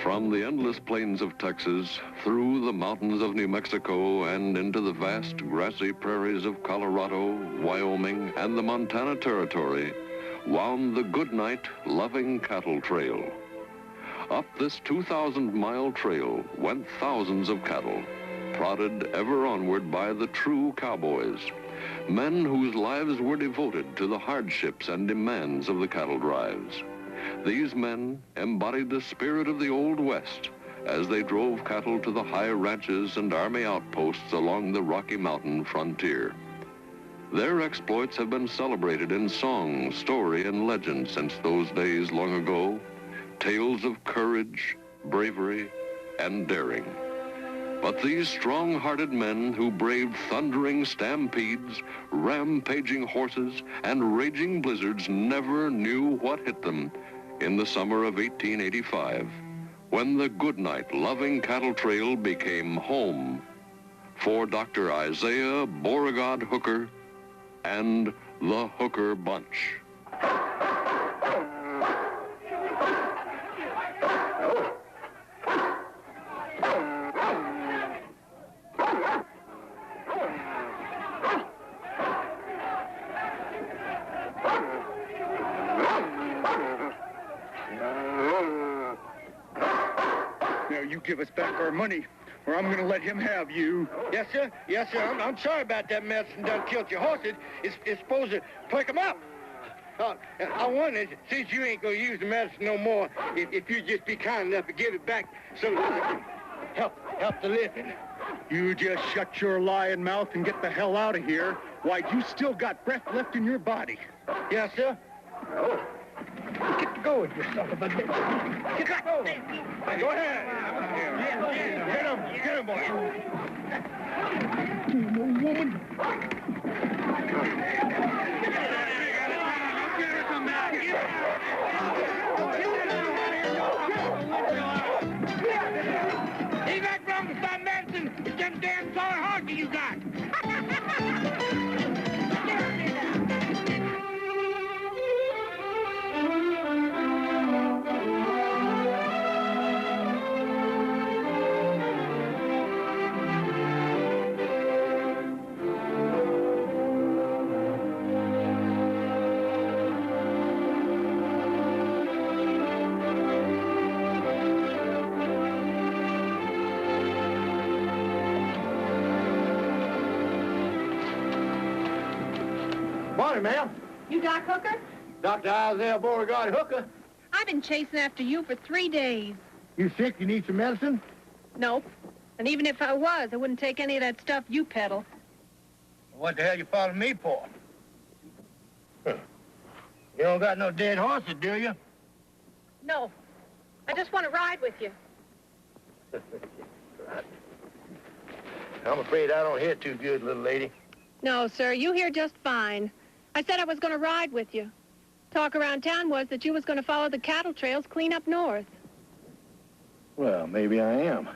From the endless plains of Texas, through the mountains of New Mexico, and into the vast grassy prairies of Colorado, Wyoming, and the Montana Territory, wound the Goodnight Loving Cattle Trail. Up this 2,000-mile trail went thousands of cattle, prodded ever onward by the true cowboys, men whose lives were devoted to the hardships and demands of the cattle drives. These men embodied the spirit of the Old West as they drove cattle to the high ranches and army outposts along the Rocky Mountain frontier. Their exploits have been celebrated in song, story, and legend since those days long ago. Tales of courage, bravery, and daring. But these strong-hearted men who braved thundering stampedes, rampaging horses, and raging blizzards never knew what hit them in the summer of 1885, when the Goodnight Loving Cattle Trail became home for Dr. Isaiah Beauregard Hooker and the Hooker Bunch. Now you give us back our money, or I'm gonna let him have you. Yes, sir. Yes, sir. I'm sorry about that medicine done killed your horses. It's supposed to perk them up. I wonder, since you ain't gonna use the medicine no more, if you just be kind enough to give it back so that I can help the living. You just shut your lying mouth and get the hell out of here. Why, you still got breath left in your body. Yes, sir. Get to go with you, son of a bitch. Get to go. Go ahead. Get him, boy. Woman. Ain't that wrong with that medicine? It's them damn sorry horses you got. Morning, ma'am. You Doc Hooker? Dr. Isaiah Beauregard Hooker. I've been chasing after you for 3 days. You sick? You need some medicine? Nope. And even if I was, I wouldn't take any of that stuff you peddle. What the hell you following me for? Huh. You don't got no dead horses, do you? No. I just want to ride with you. I'm afraid I don't hear too good, little lady. No, sir. You hear just fine. I said I was going to ride with you. Talk around town was that you was going to follow the cattle trails clean up north. Well, maybe I am.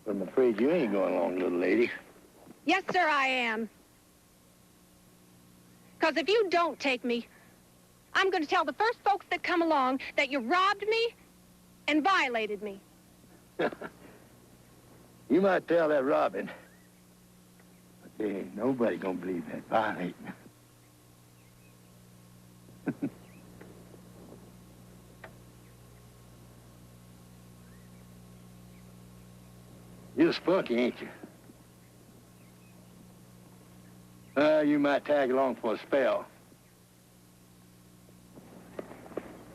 But I'm afraid you ain't going along, little lady. Yes, sir, I am. Because if you don't take me, I'm going to tell the first folks that come along that you robbed me and violated me. You might tell that Robin. But there ain't nobody gonna believe that violating. You're spunky, ain't you? You might tag along for a spell.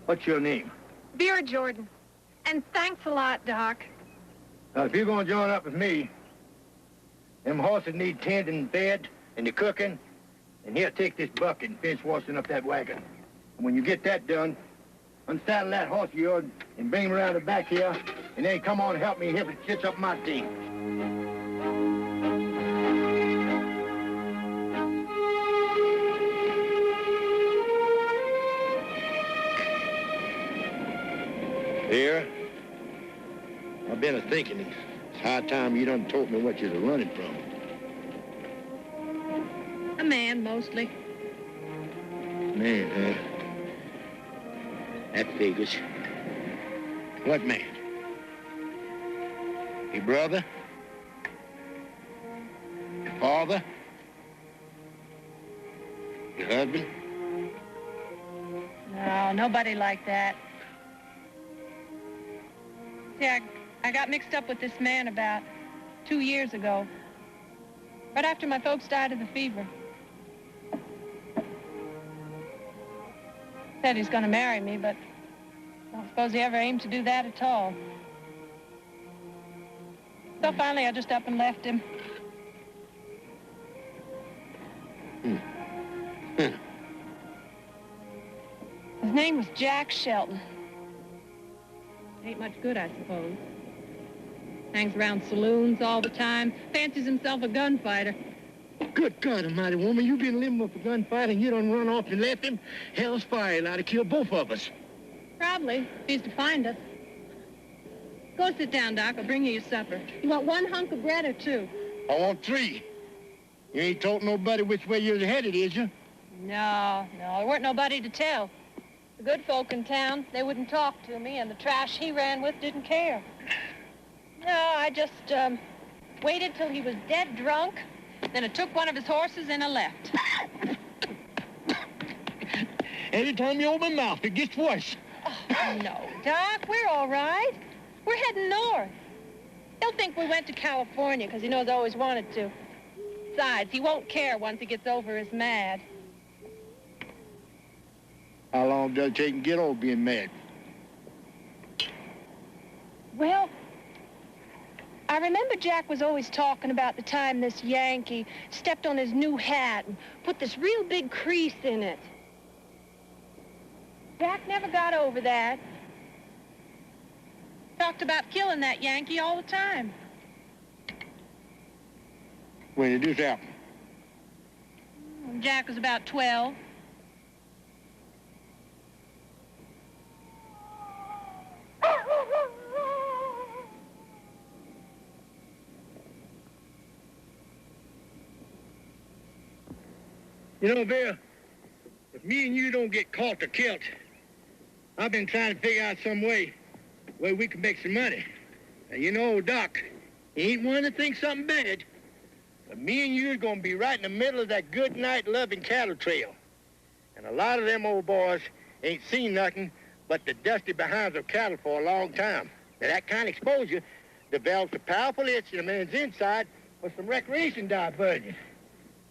What's your name? Vera Jordan. And thanks a lot, Doc. Now, if you're gonna join up with me, them horses need tending and fed and the cooking, and here, take this bucket and finish washing up that wagon. And when you get that done, unsaddle that horse of yours and bring him around the back here, and then come on and help me here to stitch up my team. Here, I've been a-thinking it's high time you done told me what you're running from. A man, mostly. Man, huh? That figures. What man? Your brother? Your father? Your husband? No, nobody like that. See, I got mixed up with this man about 2 years ago. Right after my folks died of the fever. Said he's gonna marry me, but I don't suppose he ever aimed to do that at all. So finally, I just up and left him. His name was Jack Shelton. Ain't much good, I suppose. Hangs around saloons all the time, fancies himself a gunfighter. Good God almighty, woman, you been living with a gunfight and you done run off and left him? Hell's fire, he'll ought to kill both of us. Probably, if he's to find us. Go sit down, Doc. I'll bring you your supper. You want one hunk of bread or two? I want 3. You ain't told nobody which way you're headed, is you? No, there weren't nobody to tell. The good folk in town, they wouldn't talk to me, and the trash he ran with didn't care. No, I just waited till he was dead drunk, then I took one of his horses and I left. Every time you open my mouth, it gets worse. Oh, no, Doc, we're all right. We're heading north. He'll think we went to California because he knows I always wanted to. Besides, he won't care once he gets over his mad. How long does it take him to get over being mad? Well, I remember Jack was always talking about the time this Yankee stepped on his new hat and put this real big crease in it. Jack never got over that. Talked about killing that Yankee all the time. When did this happen? When Jack was about 12. You know, Bill, if me and you don't get caught or killed, I've been trying to figure out some way we can make some money. Now, you know, Doc, he ain't one to think something bad, but me and you are going to be right in the middle of that good night loving cattle trail. And a lot of them old boys ain't seen nothing but the dusty behinds of cattle for a long time. Now, that kind of exposure develops a powerful itch in a man's inside for some recreation diversion.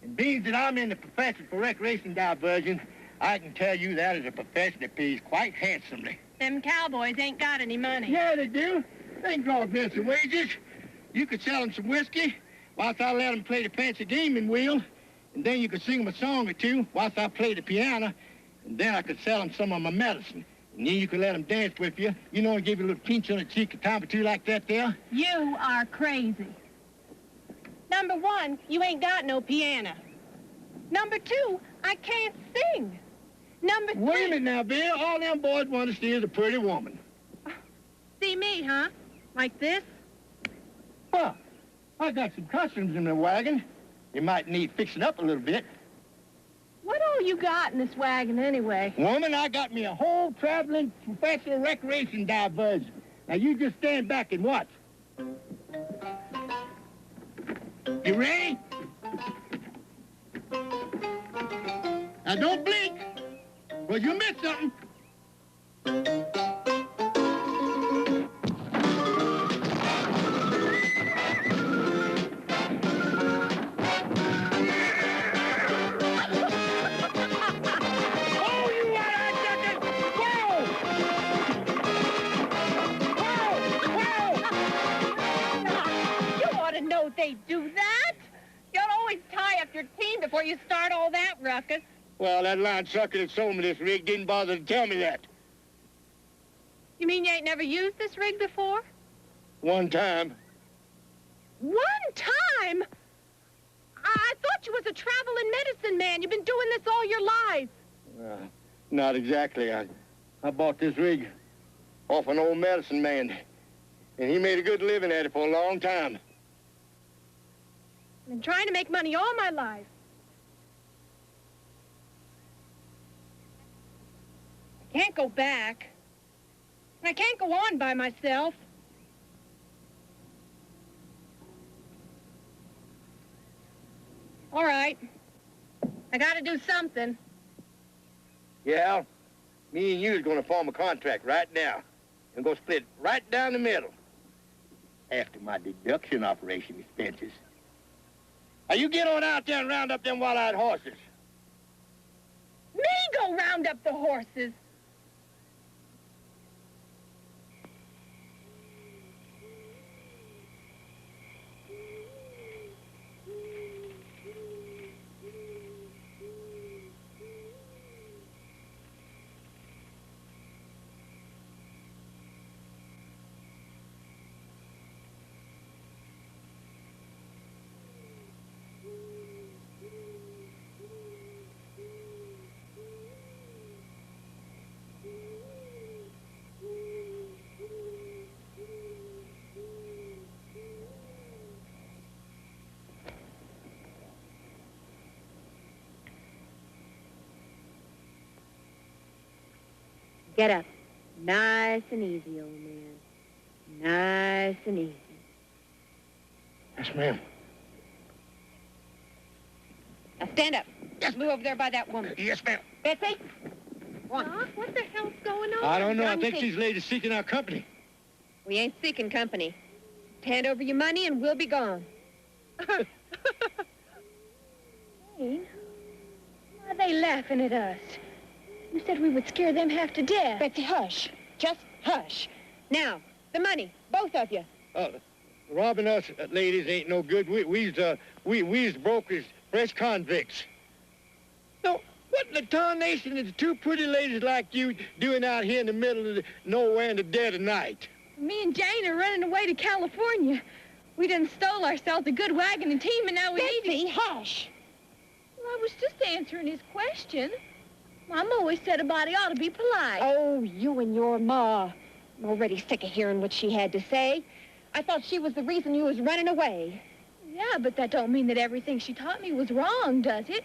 And being that I'm in the profession for recreation diversion, I can tell you that is a profession that pays quite handsomely. Them cowboys ain't got any money. Yeah, they do. They can draw fancy wages. You could sell them some whiskey whilst I let them play the fancy gaming wheel, and then you could sing them a song or two whilst I play the piano, and then I could sell them some of my medicine. And then you could let them dance with you, you know, and give you a little pinch on the cheek a time or two like that there. You are crazy. Number 1, you ain't got no piano. Number 2, I can't sing. Number 3... Wait a minute now, Bill. All them boys want to see is a pretty woman. See me, huh? Like this? Well, I got some costumes in the wagon. You might need fixing up a little bit. What all you got in this wagon, anyway? Woman, I got me a whole traveling professional recreation diversion. Now, you just stand back and watch. You ready? Now, don't blink, or you'll miss something. They do that? You'll always tie up your team before you start all that ruckus. Well, that line sucker that sold me this rig didn't bother to tell me that. You mean you ain't never used this rig before? One time. One time? I thought you was a traveling medicine man. You've been doing this all your life. Not exactly. I bought this rig off an old medicine man, and he made a good living at it for a long time. I've been trying to make money all my life. I can't go back. And I can't go on by myself. All right. I gotta do something. Yeah, me and you is gonna form a contract right now and go split right down the middle after my deduction operation expenses. Now you get on out there and round up them wild-eyed horses. Me go round up the horses. Get up. Nice and easy, old man. Nice and easy. Yes, ma'am. Now stand up. Yes. Move over there by that woman. Yes, ma'am. Betsy? Doc, what the hell's going on? I don't know. I Johnny, think these ladies seeking our company. We ain't seeking company. Hand over your money and we'll be gone. Jane, why are they laughing at us? You said we would scare them half to death. Betsy, hush. Just hush. Now, the money, both of you. Robbing us ladies ain't no good. We's brokers, fresh convicts. No, what in the tarnation is two pretty ladies like you doing out here in the middle of nowhere in the dead of night? Me and Jane are running away to California. We done stole ourselves a good wagon and team, and now we need to... Betsy, hush. Well, I was just answering his question. Mom always said a body ought to be polite. Oh, you and your ma. I'm already sick of hearing what she had to say. I thought she was the reason you was running away. Yeah, but that don't mean that everything she taught me was wrong, does it?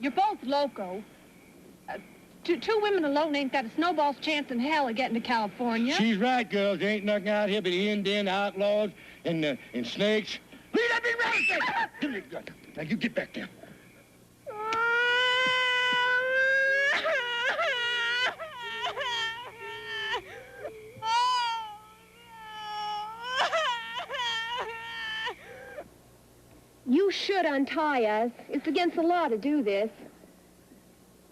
You're both loco. Two women alone ain't got a snowball's chance in hell of getting to California. She's right, girls. There ain't nothing out here but Indian outlaws and snakes. Leave that be right! Now you get back there. You should untie us. It's against the law to do this.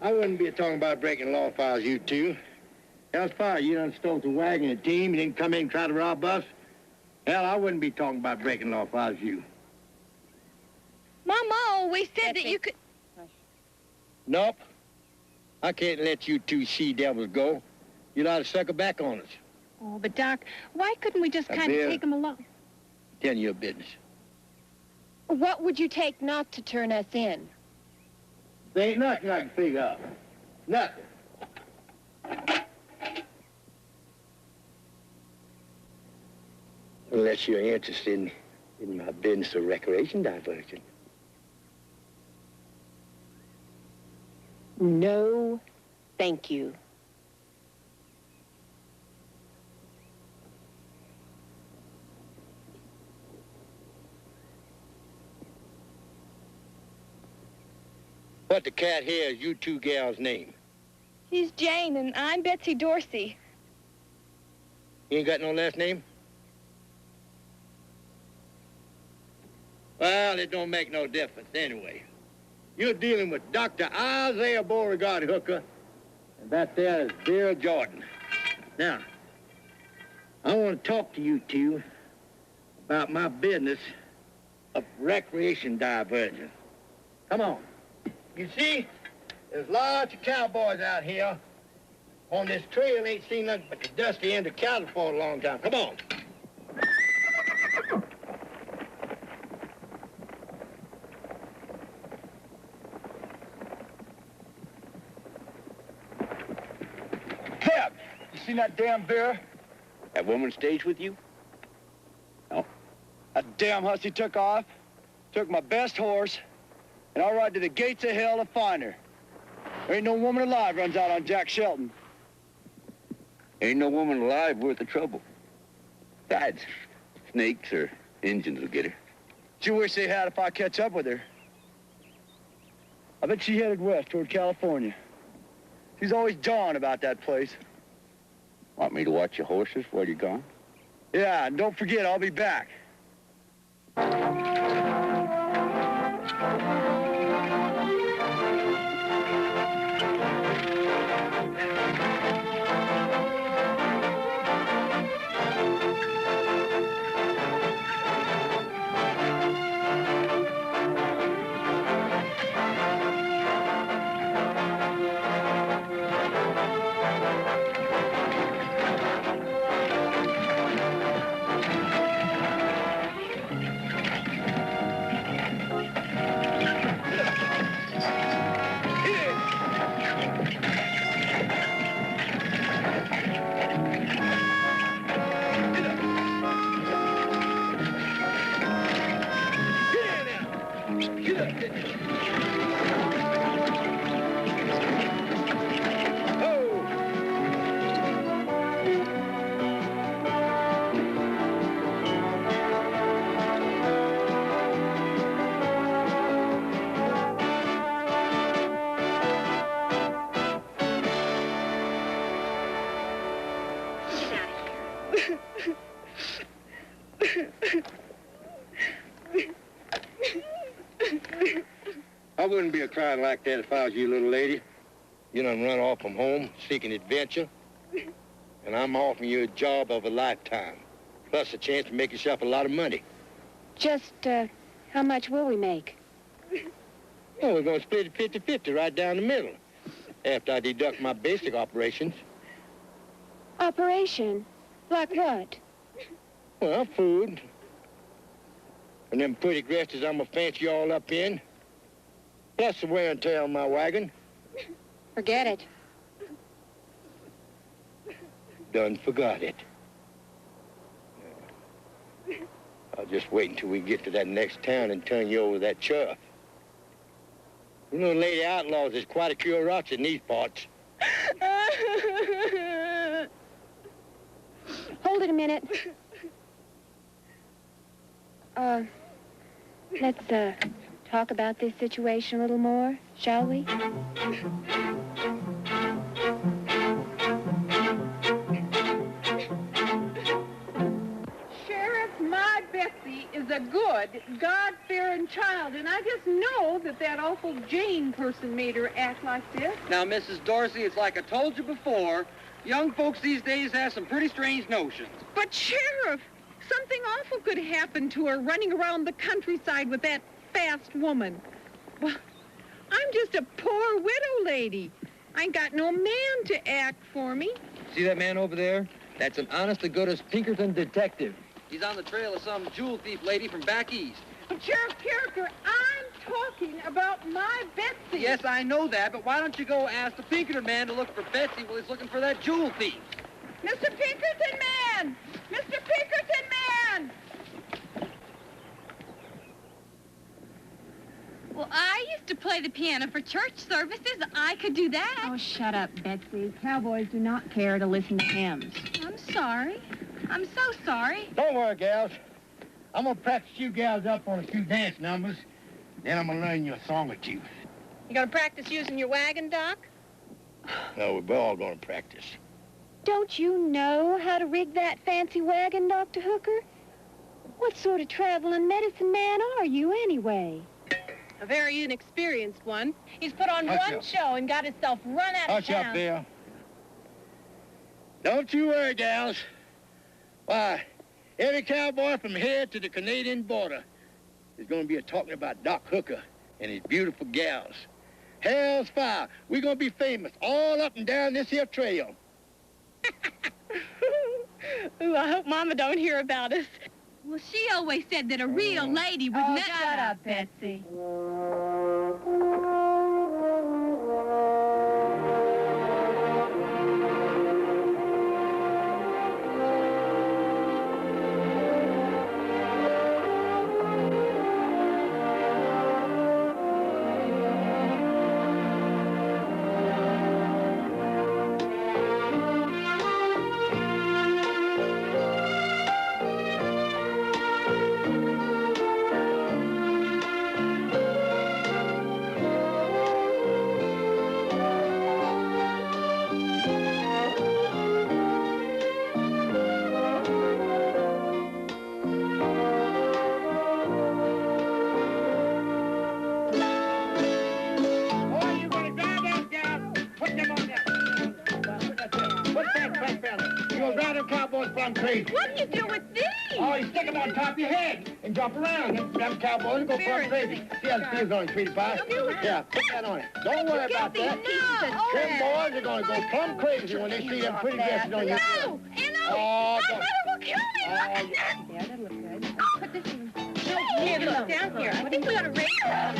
I wouldn't be talking about breaking law if I was you two. Hell's fire, you done stole the wagon and a team. You didn't come in and try to rob us. Hell, I wouldn't be talking about breaking law if I was you. Mama always said that you could... Nope. I can't let you two she-devils go. You'd ought to sucker back on us. Oh, but Doc, why couldn't we just kind of take them along? Tell your business. What would you take not to turn us in? There ain't nothing I can figure out. Nothing. Unless you're interested in my business or recreation diversion. No, thank you. What the cat here is you two gals' name? She's Jane, and I'm Betsy Dorsey. You ain't got no last name? Well, it don't make no difference anyway. You're dealing with Dr. Isaiah Beauregard Hooker, and that there is Vera Jordan. Now, I want to talk to you two about my business of recreation diversion. Come on. You see, there's lots of cowboys out here. On this trail, ain't seen nothing but the dusty end of cattle for a long time. Come on. Ted, you seen that damn bear? That woman stays with you? No. That damn hussy took off, took my best horse, and I'll ride to the gates of hell to find her. There ain't no woman alive runs out on Jack Shelton. Ain't no woman alive worth the trouble. Besides, snakes or Injuns will get her. What you wish they had if I catch up with her? I bet she headed west toward California. She's always jawing about that place. Want me to watch your horses while you're gone? Yeah, and don't forget, I'll be back. I wouldn't be crying like that if I was you, little lady. You done run off from home seeking adventure, and I'm offering you a job of a lifetime, plus a chance to make yourself a lot of money. Just, how much will we make? Well, we're going to split it 50-50 right down the middle, after I deduct my basic operations. Operation? Like what? Well, food, and them pretty dresses I'm going to fancy you all up in, plus the wear and tear on my wagon. Forget it. Done forgot it. I'll just wait until we get to that next town and turn you over that chuff. You know, Lady Outlaws is quite a curiosity in these parts. Hold it a minute. Let's, talk about this situation a little more, shall we? Sheriff, my Betsy is a good, God-fearing child, and I just know that awful Jane person made her act like this. Now, Mrs. Dorsey, it's like I told you before, young folks these days have some pretty strange notions. But, Sheriff, something awful could happen to her running around the countryside with that fast woman. Well, I'm just a poor widow lady. I ain't got no man to act for me. See that man over there? That's an honest-to-goodness Pinkerton detective. He's on the trail of some jewel thief lady from back east. But, Sheriff Character, I'm talking about my Betsy. Yes, I know that, but why don't you go ask the Pinkerton man to look for Betsy while he's looking for that jewel thief? Mr. Pinkerton man! Mr. Pinkerton man! Well, I used to play the piano for church services. I could do that. Oh, shut up, Betsy. Cowboys do not care to listen to hymns. I'm sorry. I'm so sorry. Don't worry, gals. I'm going to practice you gals up on a few dance numbers, then I'm going to learn you a song or two. You gonna practice using your wagon, Doc? No, we're all going to practice. Don't you know how to rig that fancy wagon, Dr. Hooker? What sort of traveling medicine man are you, anyway? A very inexperienced one. He's put on Hush one up. show and got himself run out of Hush town. up there. Don't you worry, gals. Why, every cowboy from here to the Canadian border is going to be talking about Doc Hooker and his beautiful gals. Hell's fire. We're going to be famous all up and down this here trail. Ooh, I hope Mama don't hear about us. Well, she always said that a real lady would never... Shut up, Betsy. plumb crazy. What do you do with these? Oh, you stick them on top of your head and jump around. Them cowboys go plumb crazy. See how the spears on it, sweetie pie? Yeah, put that on it. Don't worry about that. Them boys are going to go plumb crazy when they see them pretty dresses on you. No! Oh, my mother will kill me! Oh, Yeah, that'll look good. Put this in. No, here, look, down here. I think we ought to raise her.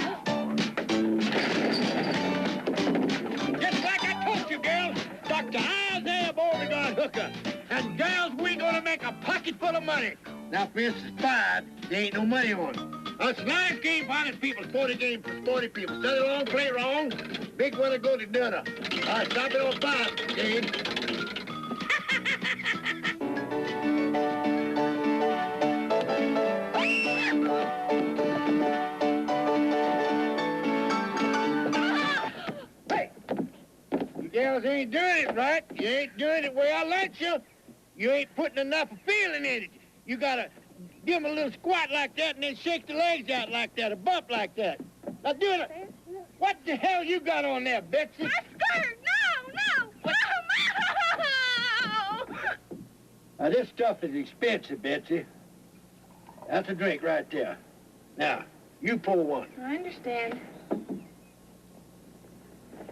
Just like I told you, girls, Dr. Isaiah Beauregard Hooker. And girls, we're going to make a pocket full of money. Now, for instance, 5, there ain't no money on it. It's a nice game for honest people, sporty game for sporty people. Study long, play wrong, big winner go to dinner. All right, stop it on 5, Dave. Hey, you girls ain't doing it right. You ain't doing it the way I like you. You ain't putting enough of feeling in it. You gotta give them a little squat like that and then shake the legs out like that, a bump like that. Now do it. What the hell you got on there, Betsy? My skirt! No! Now, this stuff is expensive, Betsy. That's a drink right there. Now, you pour one. I understand.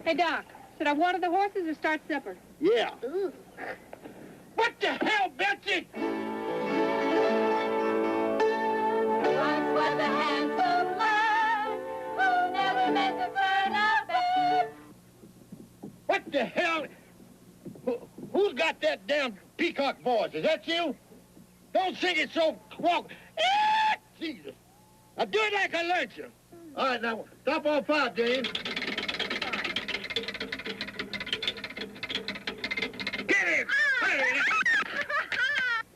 Hey, Doc, should I water the horses or start supper? Yeah. Ooh. What the hell, Betsy? Once was a handsome lad who never meant to turn out bad. What the hell? Who's got that damn peacock voice? Is that you? Don't sing it so walk. Jesus. Now do it like I learned you. All right, now stop on 5, Jane. Get him!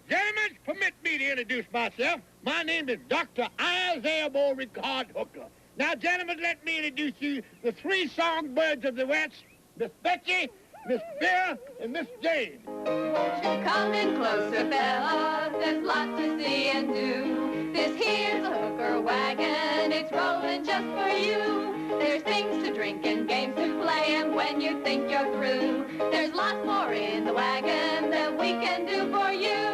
Gentlemen, permit me to introduce myself. My name is Dr. Isaiah Beauregard Hooker. Now, gentlemen, let me introduce you the 3 songbirds of the West, Miss Betsy, Miss Vera, and Miss Jane. Won't you come in closer, fella? There's lots to see and do. This here's a hooker wagon. It's rolling just for you. There's things to drink and games to play, and when you think you're through, there's lots more in the wagon that we can do for you.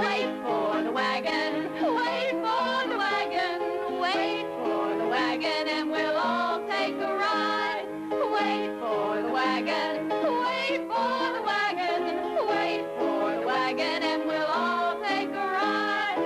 Wait for the wagon, wait for the wagon, wait for the wagon, and we'll all take a ride. Wait for the wagon, wait for the wagon, wait for the wagon, and we'll all take a ride.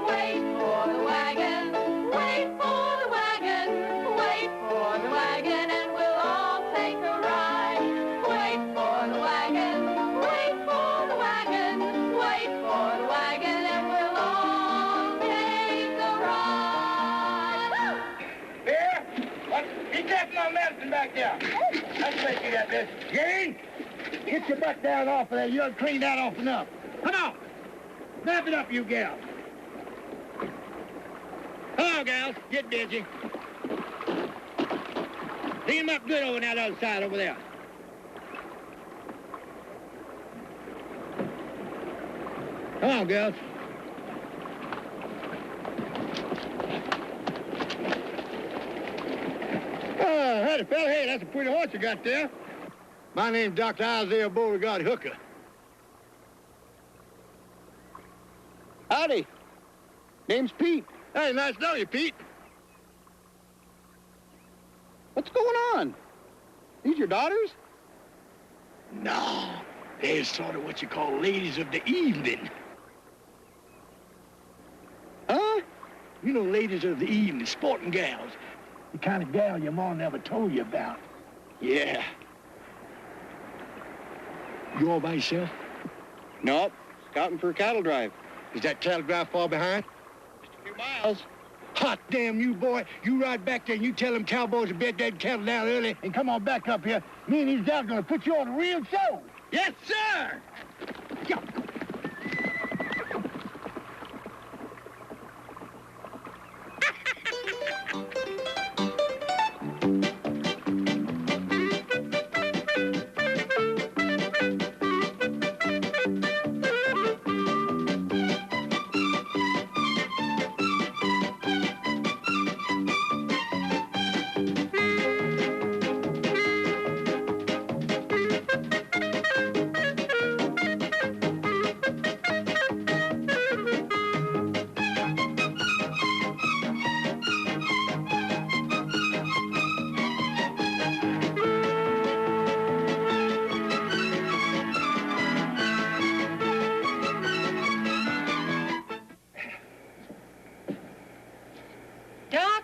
Wait for the wagon, wait for the wagon, wait for the wagon, and we'll all take a ride. Wait for the wagon, wait for the wagon, wait for the wagon, and we'll all take a ride. Here? What? Be careful on medicine back there. That's the way you got this. Jane, get your butt down off of there. You'll clean that off enough. Come on. Snap it up, you gals. Come on, gals. Get busy. Clean them up good over on that other side over there. Come on, girls. Howdy, fella. Hey, that's a pretty horse you got there. My name's Dr. Isaiah Beauregard Hooker. Howdy. Name's Pete. Hey, nice to know you, Pete. What's going on? These your daughters? No, they're sort of what you call ladies of the evening. Huh? You know, ladies of the evening, sporting gals. The kind of gal your mom never told you about. Yeah. You all by yourself? Nope. Scouting for a cattle drive. Is that cattle drive far behind? Just a few miles. Hot damn you, boy. You ride back there and you tell them cowboys to bed that cattle down early and come on back up here. Me and these gals are gonna put you on a real show. Yes, sir! Yeah.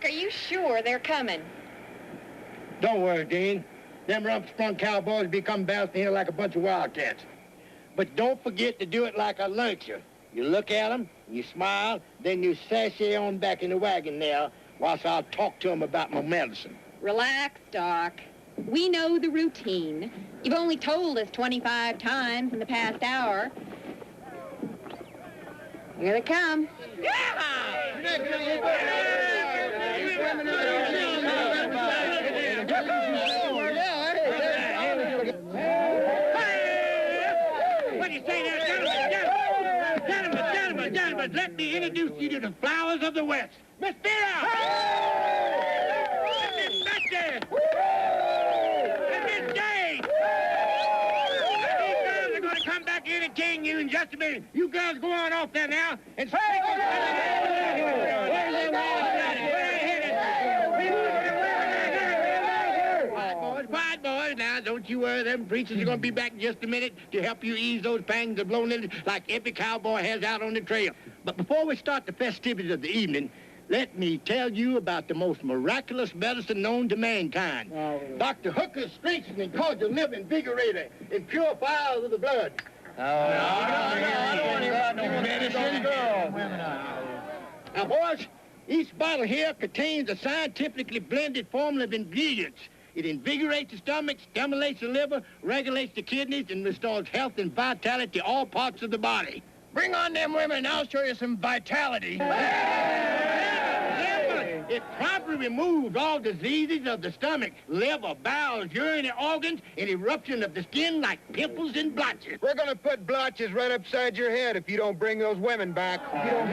Doc, are you sure they're coming? Don't worry, Dean. Them rump-sprung cowboys be coming bouncing here like a bunch of wildcats. But don't forget to do it like I learned you. You look at them, you smile, then you sashay on back in the wagon there whilst I'll talk to them about my medicine. Relax, Doc. We know the routine. You've only told us 25 times in the past hour. Here they come. What do you say there, gentlemen? Let me introduce you to the flowers of the West. Miss Vera! And Miss Belcher! And Miss Jane! These girls are going to come back in and king you in just a minute. You girls go on off there now and speak. Quiet, boys. Now, don't you worry. Them preachers are going to be back in just a minute to help you ease those pangs of loneliness like every cowboy has out on the trail. But before we start the festivities of the evening, let me tell you about the most miraculous medicine known to mankind. Dr. Hooker's strengthening cordial liver invigorator and purifier of the blood. I don't want to hear no medicine. Now, boys, each bottle here contains a scientifically blended formula of ingredients. It invigorates the stomach, stimulates the liver, regulates the kidneys, and restores health and vitality to all parts of the body. Bring on them women, and I'll show you some vitality. It promptly removes all diseases of the stomach, liver, bowels, urinary organs, and eruption of the skin like pimples and blotches. We're going to put blotches right upside your head if you don't bring those women back. Gentlemen,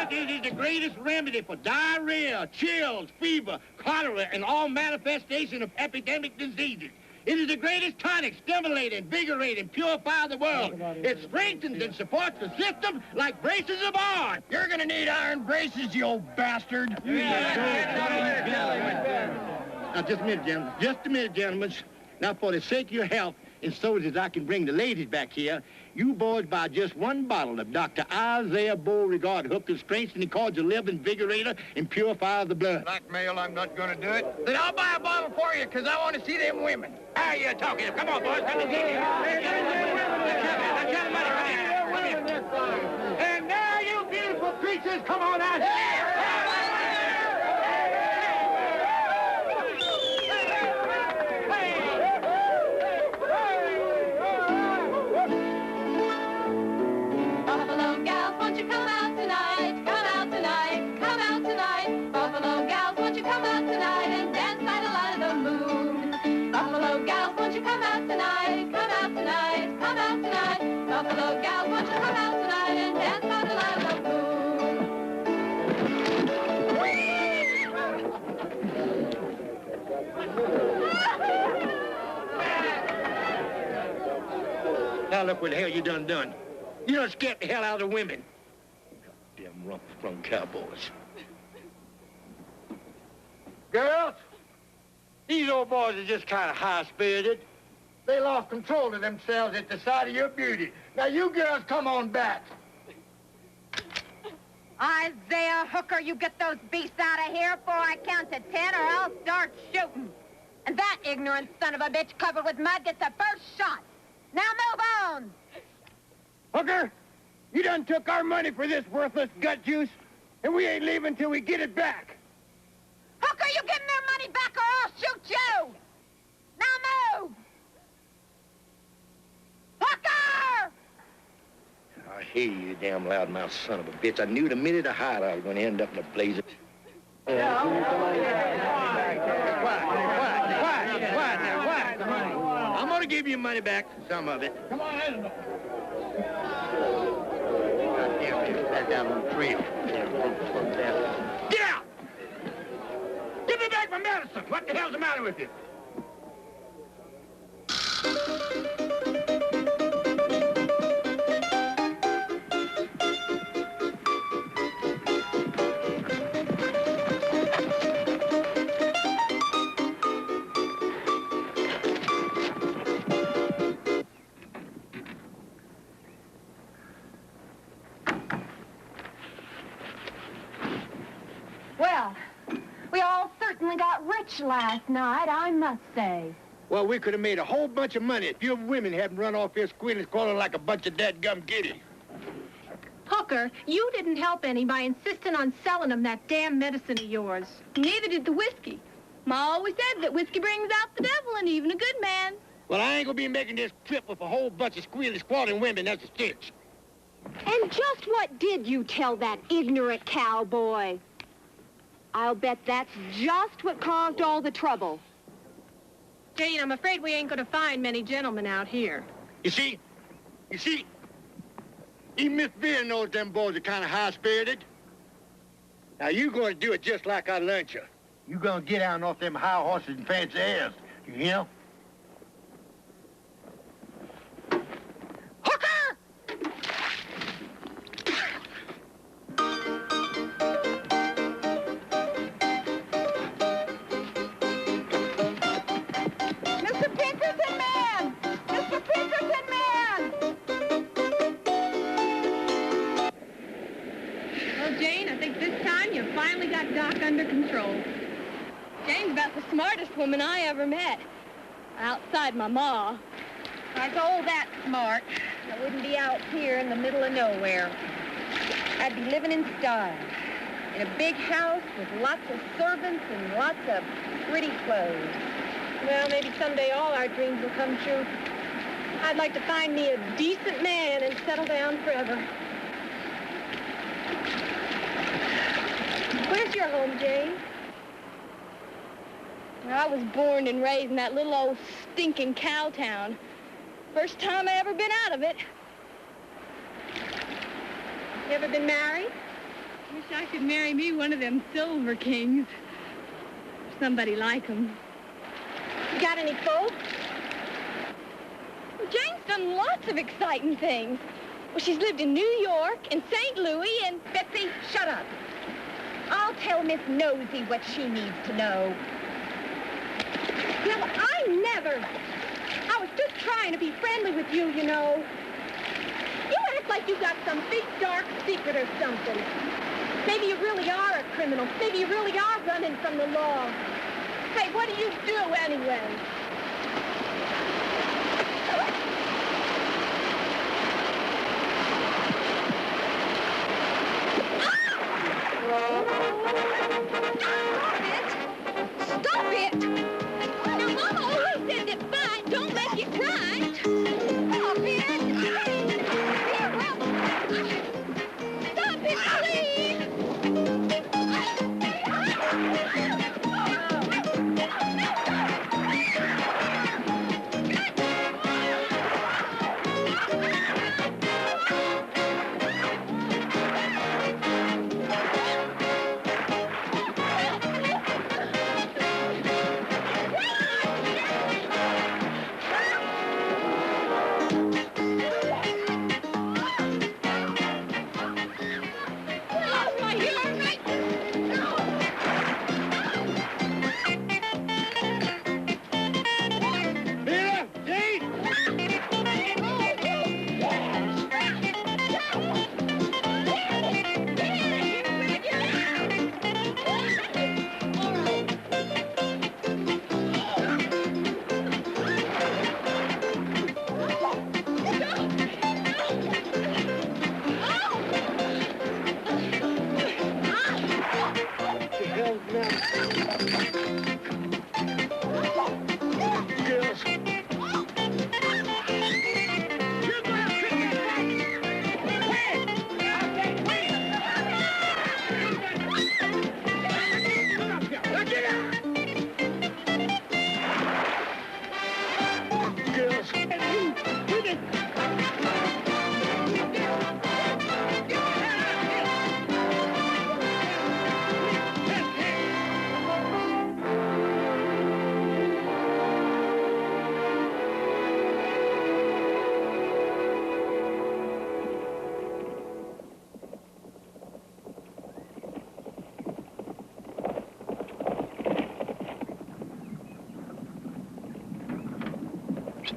this is the greatest remedy for diarrhea, chills, fever, cholera, and all manifestation of epidemic diseases. It is the greatest tonic, stimulate, invigorate, and purify the world. It strengthens and supports the system like braces of iron. You're going to need iron braces, you old bastard. Now, just a minute, gentlemen. Just a minute, gentlemen. Now, for the sake of your health, and so that I can bring the ladies back here, you boys buy just one bottle of Dr. Isaiah Beauregard Hooker's strengthening cordial liver invigorator and purifier of the blood. Blackmail, I'm not going to do it. Then I'll buy a bottle for you, because I want to see them women. How you talking? Come on, boys. Come and get it. And now, you beautiful creatures, come on out here. Buffalo gals, won't you come out tonight? Come out tonight, come out tonight. Buffalo gals, won't you come out tonight and dance by the light of the moon? Buffalo gals, won't you come out tonight? Come out tonight, come out tonight. Buffalo gals, won't you come out tonight and dance by the light of the moon? Now look what the hell you done. You done scared the hell out of the women. Goddamn rump-sprung cowboys. Girls, these old boys are just kind of high-spirited. They lost control of themselves at the sight of your beauty. Now, you girls come on back. Isaiah Hooker, you get those beasts out of here before I count to 10 or I'll start shooting. And that ignorant son of a bitch covered with mud gets the first shot. Now move on. Hooker, you done took our money for this worthless gut juice, and we ain't leaving till we get it back. Hooker, you give them their money back or I'll shoot you. Now move. Hooker! I hear you, damn loudmouth son of a bitch. I knew the minute I hired I was going to end up in a blaze of... Quiet. I'm going to give you money back, some of it. Come on, Edmund. Back down on the tree. Get out! Give me back my medicine! What the hell's the matter with you? Well, we all certainly got rich last night, I must say. Well, we could have made a whole bunch of money if you women hadn't run off here squealing, squalling like a bunch of dadgum giddies. Hooker, you didn't help any by insisting on selling them that damn medicine of yours. Neither did the whiskey. Ma always said that whiskey brings out the devil in even a good man. Well, I ain't gonna be making this trip with a whole bunch of squealing, squalling women, that's a cinch. And just what did you tell that ignorant cowboy? I'll bet that's just what caused all the trouble. Jane, I'm afraid we ain't gonna find many gentlemen out here. You see, even Miss Veer knows them boys are kind of high-spirited. Now, you gonna do it just like I learned you. You gonna get out off them high horses and fancy airs, you hear? Hooker! Mr. Pinkerton man! Mr. Pinkerton man! Well, Jane, I think this time you finally got Doc under control. Jane's about the smartest woman I ever met. Outside my ma. If I was all that smart, I wouldn't be out here in the middle of nowhere. I'd be living in style, in a big house with lots of servants and lots of pretty clothes. Well, maybe someday all our dreams will come true. I'd like to find me a decent man and settle down forever. Where's your home, Jane? I was born and raised in that little old stinking cow town. First time I ever been out of it. You ever been married? Wish I could marry me one of them Silver Kings. Somebody like 'em. You got any folks? Well, Jane's done lots of exciting things. Well, she's lived in New York and St. Louis and... Betsy, shut up. I'll tell Miss Nosy what she needs to know. Well, I was just trying to be friendly with you, you know. You act like you got some big, dark secret or something. Maybe you really are a criminal. Maybe you really are running from the law. Hey, what do you do anyway? Stop it! Now, Mama always said that fight don't make it right. Stop it! Here, well, stop it, please!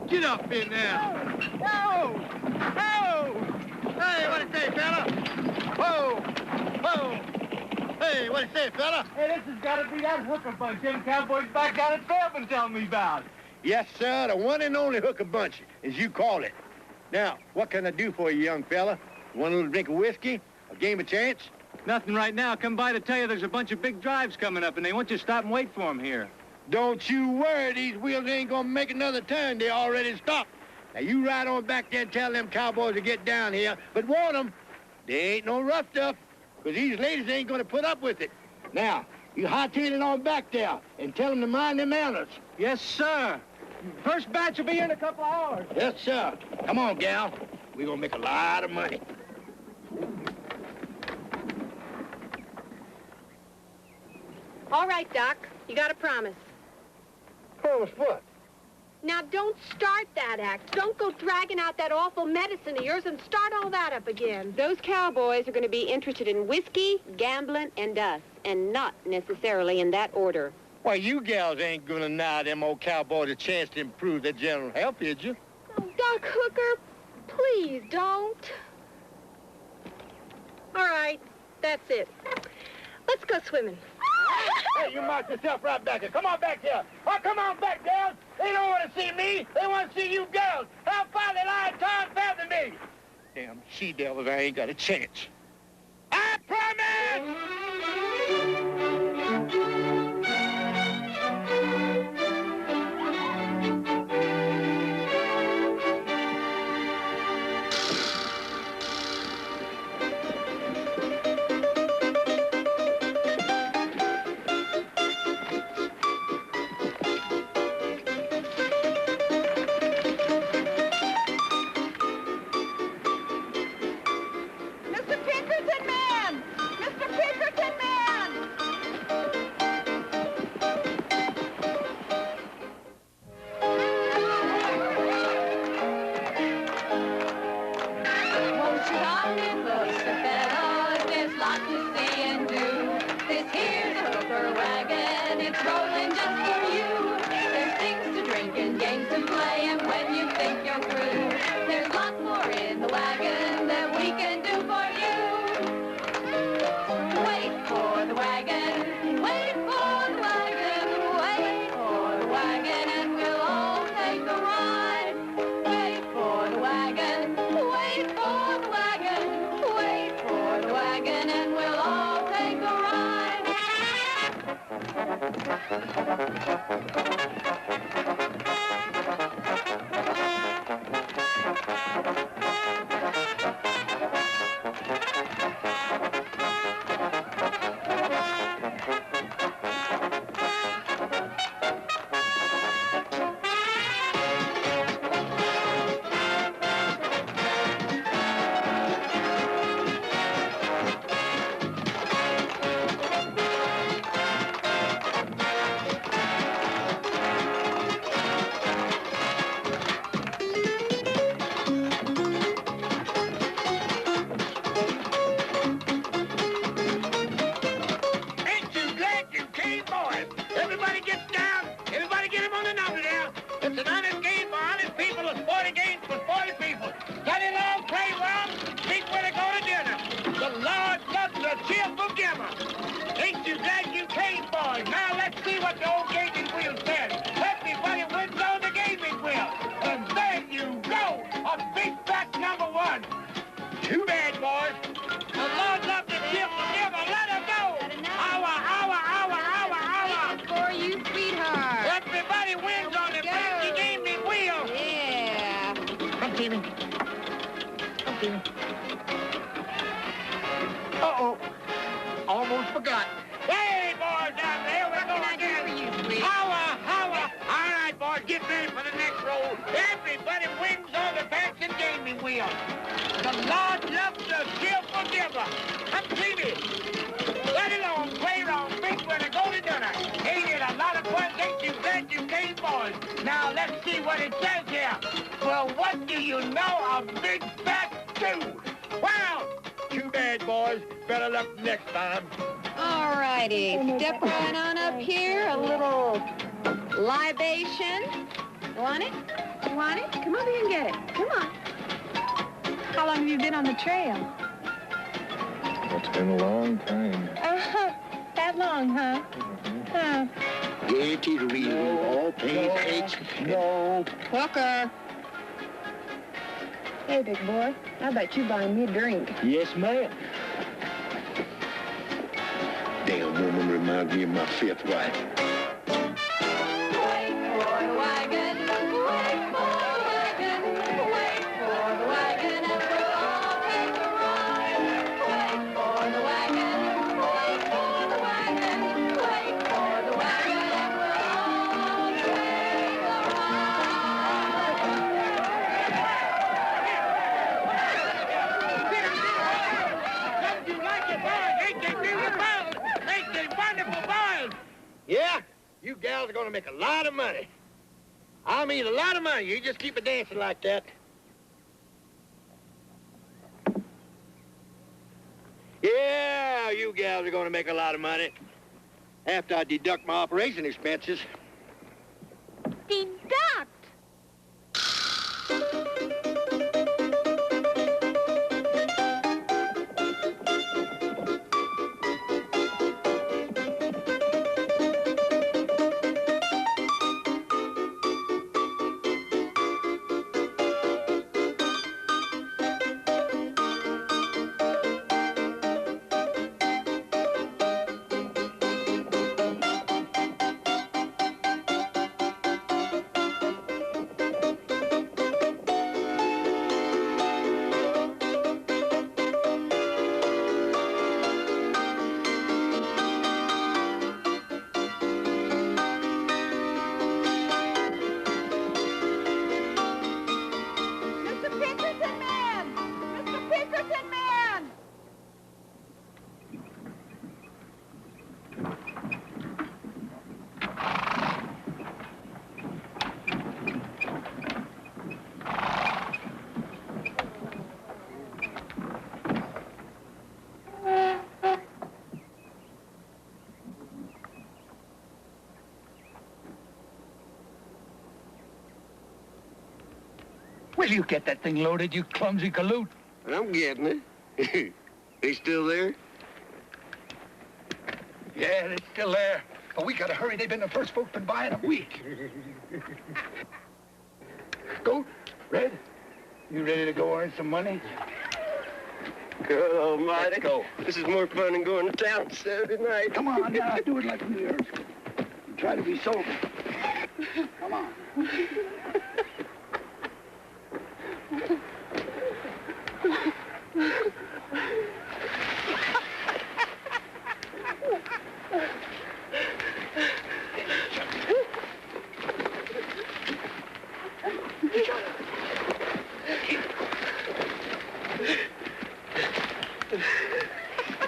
Get up in there. Whoa! Whoa! Hey, what it say, fella? Whoa! Whoa! Hey, Hey, what do you say, fella? Hey, this has got to be that hooker bunch them cowboys back down at Trail been telling me about. Yes, sir, the one and only hooker bunch, as you call it. Now, what can I do for you, young fella? Want a little drink of whiskey? A game of chance? Nothing right now. Come by to tell you there's a bunch of big drives coming up, and they want you to stop and wait for them here. Don't you worry, these wheels ain't gonna make another turn. They already stopped. Now, you ride on back there and tell them cowboys to get down here, but warn them, there ain't no rough stuff, because these ladies ain't gonna put up with it. Now, you hightail it on back there and tell them to mind their manners. Yes, sir. First batch will be here in a couple of hours. Yes, sir. Come on, gal. We're gonna make a lot of money. All right, Doc. You got a promise. Promise what? Now, don't start that act. Don't go dragging out that awful medicine of yours and start all that up again. Those cowboys are going to be interested in whiskey, gambling, and us, and not necessarily in that order. Why, you gals ain't gonna deny them old cowboys a chance to improve their general health, is you? Oh, Doc Hooker, please don't. All right, that's it. Let's go swimming. Hey, you march yourself right back here. Come on back here. Oh, come on back, gals. They don't want to see me. They want to see you girls. How far they lie and tar and feather me. Damn she-devils, I ain't got a chance. I promise! Uh-oh. Almost forgot. Hey, boys, down there, we're going again. Holla, holla. All right, boys, get ready for the next roll. Everybody wins on the bats and gaming wheel. The Lord loves a cheerful giver. I'm Cleef. Let alone play wrong big when I go to dinner. Ain't it a lot of fun? Ain't you glad you came, boys? Now, let's see what it says here. Well, what do you know of Big Fat Stew? Wow! Too bad, boys. Better luck next time. All righty. Step right on up here. A little libation. Want it? You want it? Come over here and get it. Come on. How long have you been on the trail? It's been a long time. that long, huh? Oh. Guaranteed to read all paid eggs. No. Walker. Hey, big boy. How about you buying me a drink? Yes, ma'am. Damn woman reminds me of my fifth wife. Wait for the wagon, wait for the wagon, wait for the wagon, and we'll all take a ride. Wait for the wagon, wait for the wagon, wait for the wagon, and we'll all take a Don't you like it, boys? Ain't they beautiful? Ain't they wonderful boys? Yeah, you gals are gonna make a lot of money. I mean, a lot of money. You just keep it dancing like that. Yeah, you gals are gonna make a lot of money. After I deduct my operation expenses. Deduct! Will you get that thing loaded, you clumsy galoot? I'm getting it. They still there? Yeah, it's still there. But we gotta hurry. They've been the first folks been by in a week. Go, Red. You ready to go earn some money? Good almighty. Let's go. This is more fun than going to town Saturday night. Come on now, do it like New Year's. Try to be sober. Come on.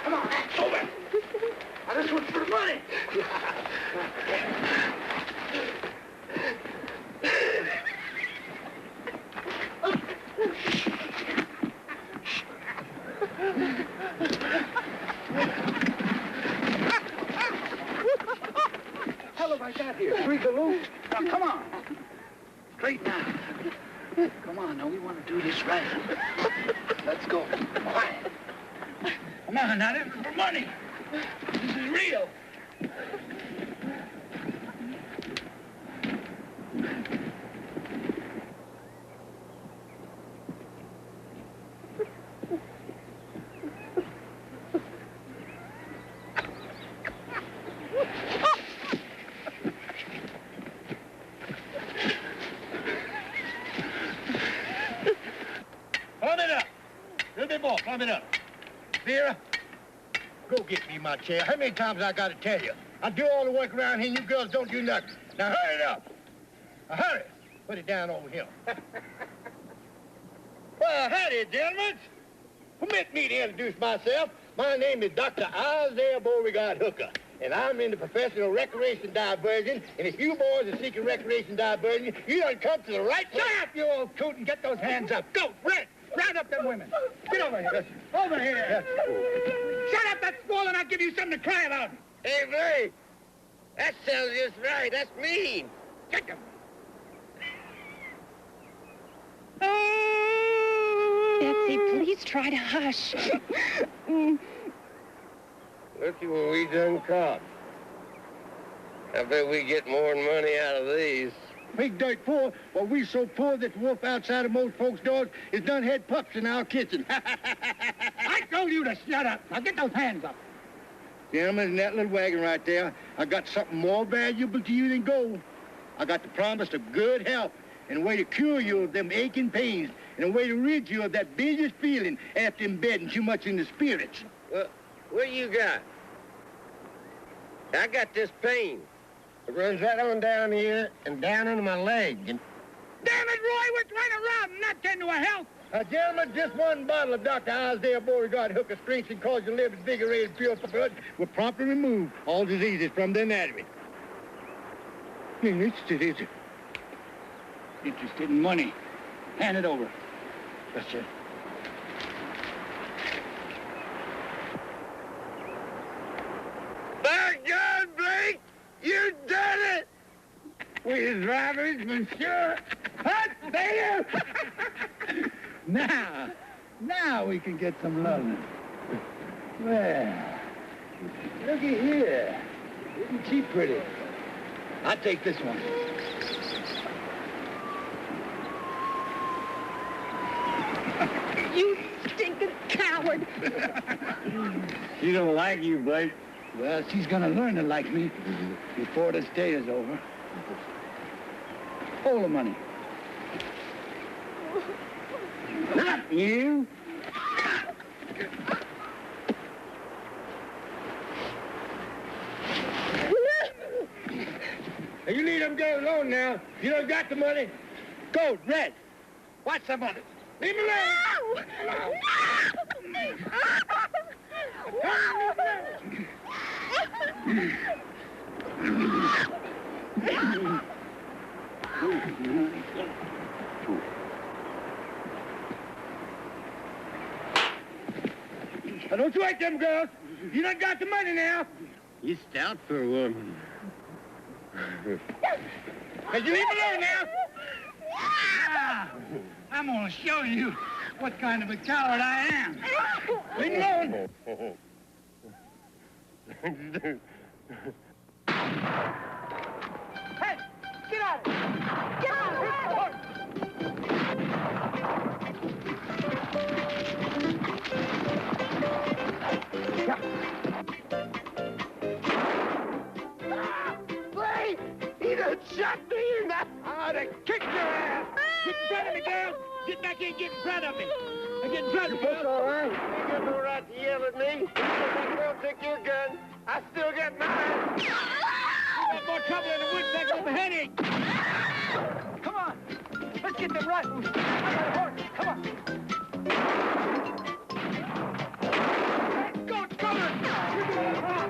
Come on, over. Now this one's for the money. Hell have I got here? 3 galoons? Now, come on. Straighten out. Come on, now, we want to do this right. Let's go. Quiet. Come on, now, this is for money. This is real. Climb it up. Little bit more, climb it up. Vera, go get me my chair. How many times I got to tell you? I do all the work around here, and you girls don't do nothing. Now hurry it up. Now hurry. Put it down over here. Well, howdy, gentlemen. Permit me to introduce myself. My name is Dr. Isaiah Beauregard Hooker, and I'm in the professional recreation diversion. And if you boys are seeking recreation diversion, you done come to the right place. Shut up, you old coot, and get those hands up. Go, Red. Round up them women. Get over here. Over here. Shut up, that's small, and I'll give you something to cry about. Hey, Murray. That sounds just right. That's mean. Get them. Betsy, please try to hush. Looky what we done caught. I bet we get more money out of these. Big dirt poor, but we so poor that the wolf outside of most folks' doors has done had pups in our kitchen. I told you to shut up. Now get those hands up. Gentlemen, in that little wagon right there, I got something more valuable to you than gold. I got the promise of good health and a way to cure you of them aching pains and a way to rid you of that vicious feeling after embedding too much in the spirits. What you got? I got this pain. It runs right on down here and down into my leg. And... Damn it, Roy, we're trying to rob him, not tend to a health. Gentlemen, just one bottle of Dr. Isaiah Beauregard hook of strength and cause your liver invigorated, pure blood will promptly remove all diseases from the anatomy. Interested, is it? Interested in money. Hand it over. Yes, sir. By God, Blake! You done it! We're drivers, monsieur. Hot there! Now we can get some loving. Well, looky here. Isn't she pretty? I'll take this one. You stinking coward. She don't like you, Blake. Well, she's gonna learn to like me before this day is over. Hold the money. Not you. Now, you leave them girls alone now. You don't got the money. Gold, red. Watch some of it. Leave me alone. Now, don't you like them girls. You done got the money now. You stout for a woman. Now, you leave me alone now. I'm gonna show you what kind of a coward I am. Leave me alone. Hey, get out! Get out! Blake! He done shot me in the... I ought to kick your ass! Get in front of me, girls. Get back here and get in front of me. Now, get in front of me. That's all right. You got no right to yell at me. You let that girl take your gun. I still got mine. You got more trouble in the woods back up ahead of you. Come on. Let's get them rifles. I got a horse. Come on. Go, cover! You're doing it wrong.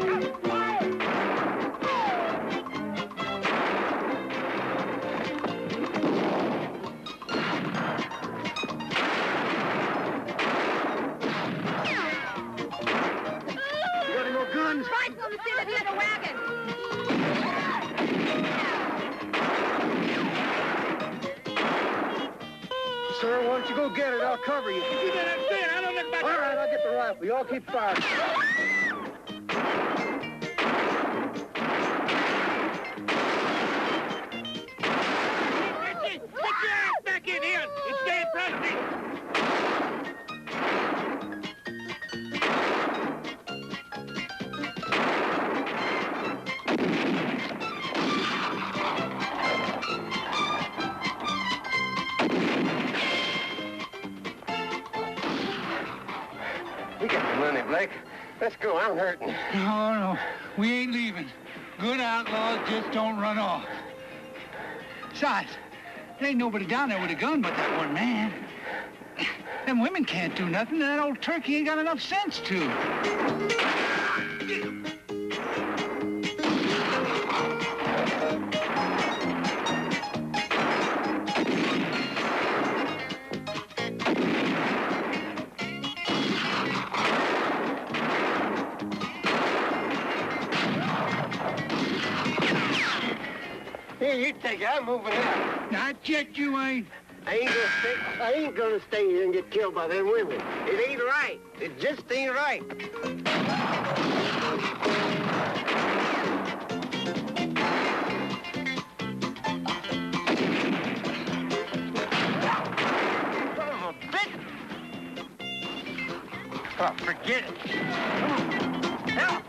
Out, fire! You got any more guns? Rifles in the little wagon. Sir, why don't you go get it? I'll cover you. You don't understand. I don't look back. All right, I'll get the rifle. You all keep firing. Get your ass back in here and stay in front of me. We got the money, Blake. Let's go. I'm hurting. No, we ain't leaving. Good outlaws just don't run off. Besides, there ain't nobody down there with a gun but that one man. Them women can't do nothing. That old turkey ain't got enough sense to. Here, you take it. I'm moving out. Not yet, you ain't. I ain't gonna stay here and get killed by them women. It ain't right. It just ain't right. Oh, forget it. Help!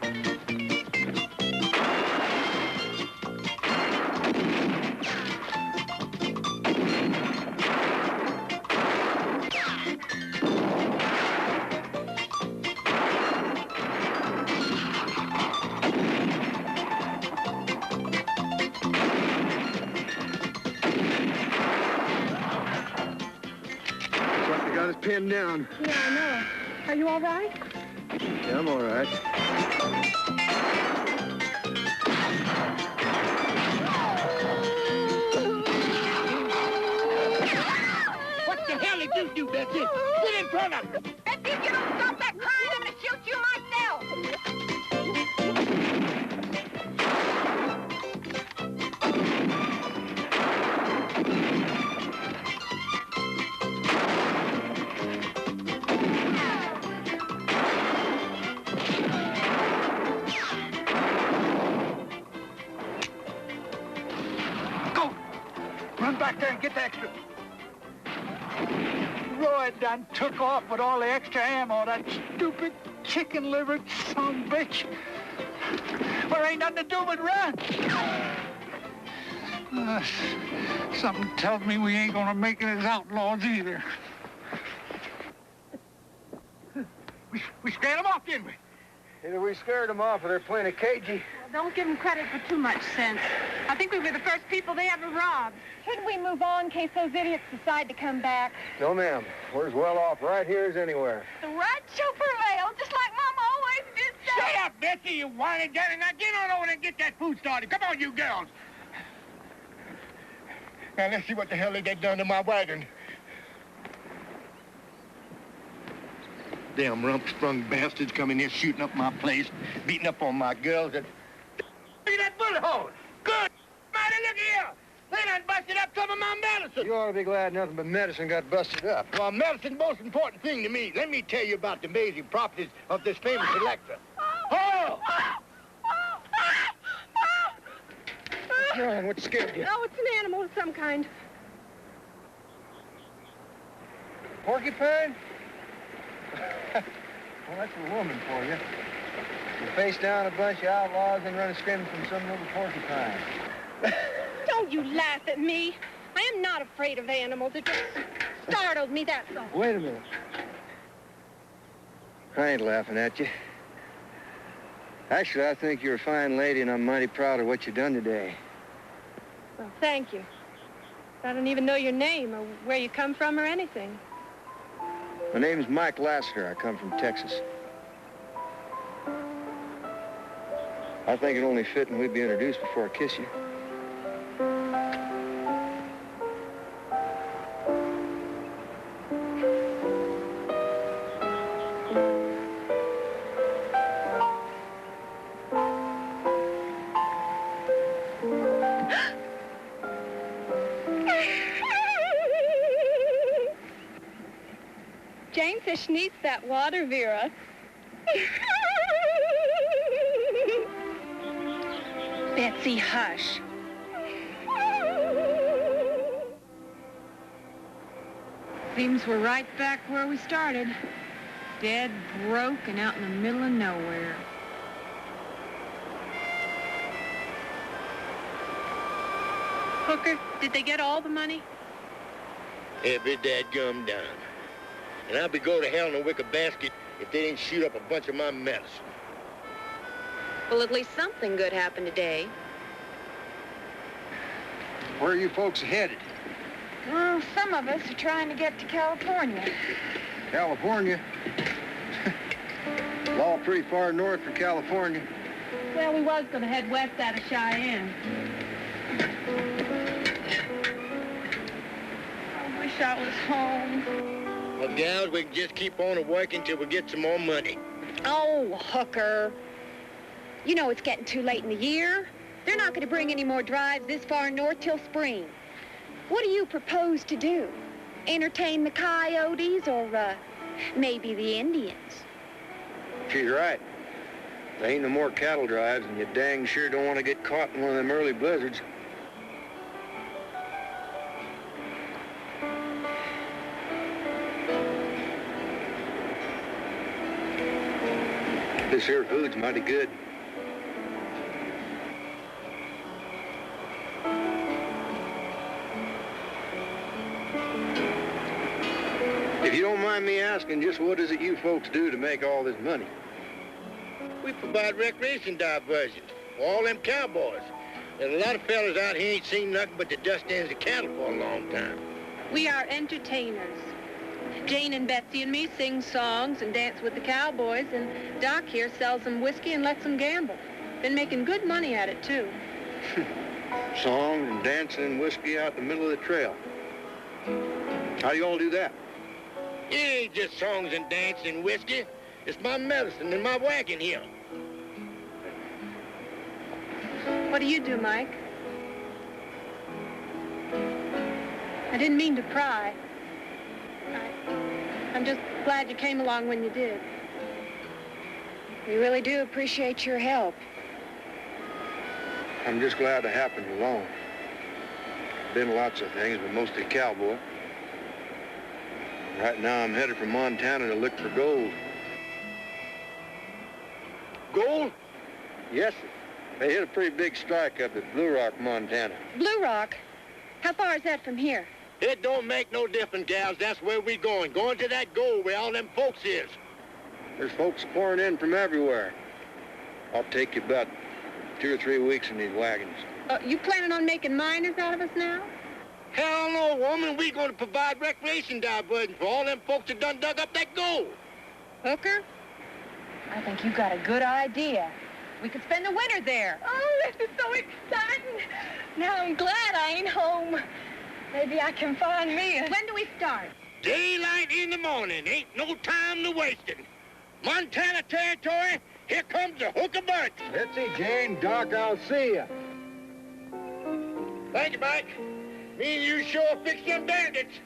Got us pinned down. Yeah, I know. Are you all right? Yeah, I'm all right. What the hell did you do, Betsy? Get in front of me. Betsy, if you don't stop that crying, I'm gonna shoot you myself. Run back there and get the extra. Roy done took off with all the extra ammo, that stupid chicken-livered son of a bitch. There ain't nothing to do but run. Something tells me we ain't gonna make it as outlaws either. We scared them off, didn't we? Either we scared them off or they're playing a cagey. Well, don't give them credit for too much sense. I think we were the first people they ever robbed. Shouldn't we move on in case those idiots decide to come back? No, ma'am. We're as well off right here as anywhere. The right prevail, just like Mama always did say. Shut up, Betsy, you whining daddy. Now get on over there and get that food started. Come on, you girls. Now, let's see what the hell they done to my wagon. Damn rump-sprung bastards coming here shooting up my place, beating up on my girls. Look at that bullet hole. Good. Mighty, look here. They done busted up some of my medicine. You ought to be glad nothing but medicine got busted up. Well, medicine's the most important thing to me. Let me tell you about the amazing properties of this famous elixir. Oh! What's wrong? What scared you? Oh, it's an animal of some kind. Porcupine? Well, that's a woman for you. You face down a bunch of outlaws and run screaming from some little porcupine. Don't you laugh at me. I am not afraid of animals. It just startled me, that's all. Wait a minute. I ain't laughing at you. Actually, I think you're a fine lady, and I'm mighty proud of what you done today. Well, thank you. I don't even know your name or where you come from or anything. My name's Mike Lassiter. I come from Texas. I think it only fitting we'd be introduced before I kiss you. Janefish needs that water, Vera. Betsy, hush. Seems we're right back where we started. Dead, broke, and out in the middle of nowhere. Hooker, did they get all the money? Every dadgum dime. And I'll be going to hell in a wicker basket if they didn't shoot up a bunch of my medicine. Well, at least something good happened today. Where are you folks headed? Well, some of us are trying to get to California. California? All pretty far north for California. Well, we was going to head west out of Cheyenne. I wish I was home. Well, gals, we can just keep on working till we get some more money. Oh, Hooker. You know it's getting too late in the year. They're not going to bring any more drives this far north till spring. What do you propose to do? entertain the coyotes or maybe the Indians. She's right. There ain't no more cattle drives, and you dang sure don't want to get caught in one of them early blizzards. This here food's mighty good. If you don't mind me asking, just what is it you folks do to make all this money? We provide recreation diversions for all them cowboys. There's a lot of fellas out here ain't seen nothing but the dust ends of cattle for a long time. We are entertainers. Jane and Betsy and me sing songs and dance with the cowboys, and Doc here sells them whiskey and lets them gamble. Been making good money at it, too. Songs and dancing and whiskey out in the middle of the trail. How do you all do that? It ain't just songs and dancing and whiskey. It's my medicine and my wagon here. What do you do, Mike? I didn't mean to pry. I'm just glad you came along when you did. We really do appreciate your help. I'm just glad I happened along. Been lots of things, but mostly cowboy. Right now I'm headed for Montana to look for gold. Gold? Yes, sir. They hit a pretty big strike up at Blue Rock, Montana. Blue Rock? How far is that from here? It don't make no difference, gals. That's where we going. Going to that gold where all them folks is. There's folks pouring in from everywhere. I'll take you about 2 or 3 weeks in these wagons. You planning on making miners out of us now? Hell no, woman. We going to provide recreation diversions for all them folks that done dug up that gold. Hooker? I think you got a good idea. We could spend the winter there. Oh, this is so exciting. Now I'm glad I ain't home. Maybe I can find me a... When do we start? Daylight in the morning. Ain't no time to wasting. Montana territory, here comes the hooker bunch. Betsy, Jane, Doc, I'll see you. Thank you, Mike. Me and you sure fix them bandits.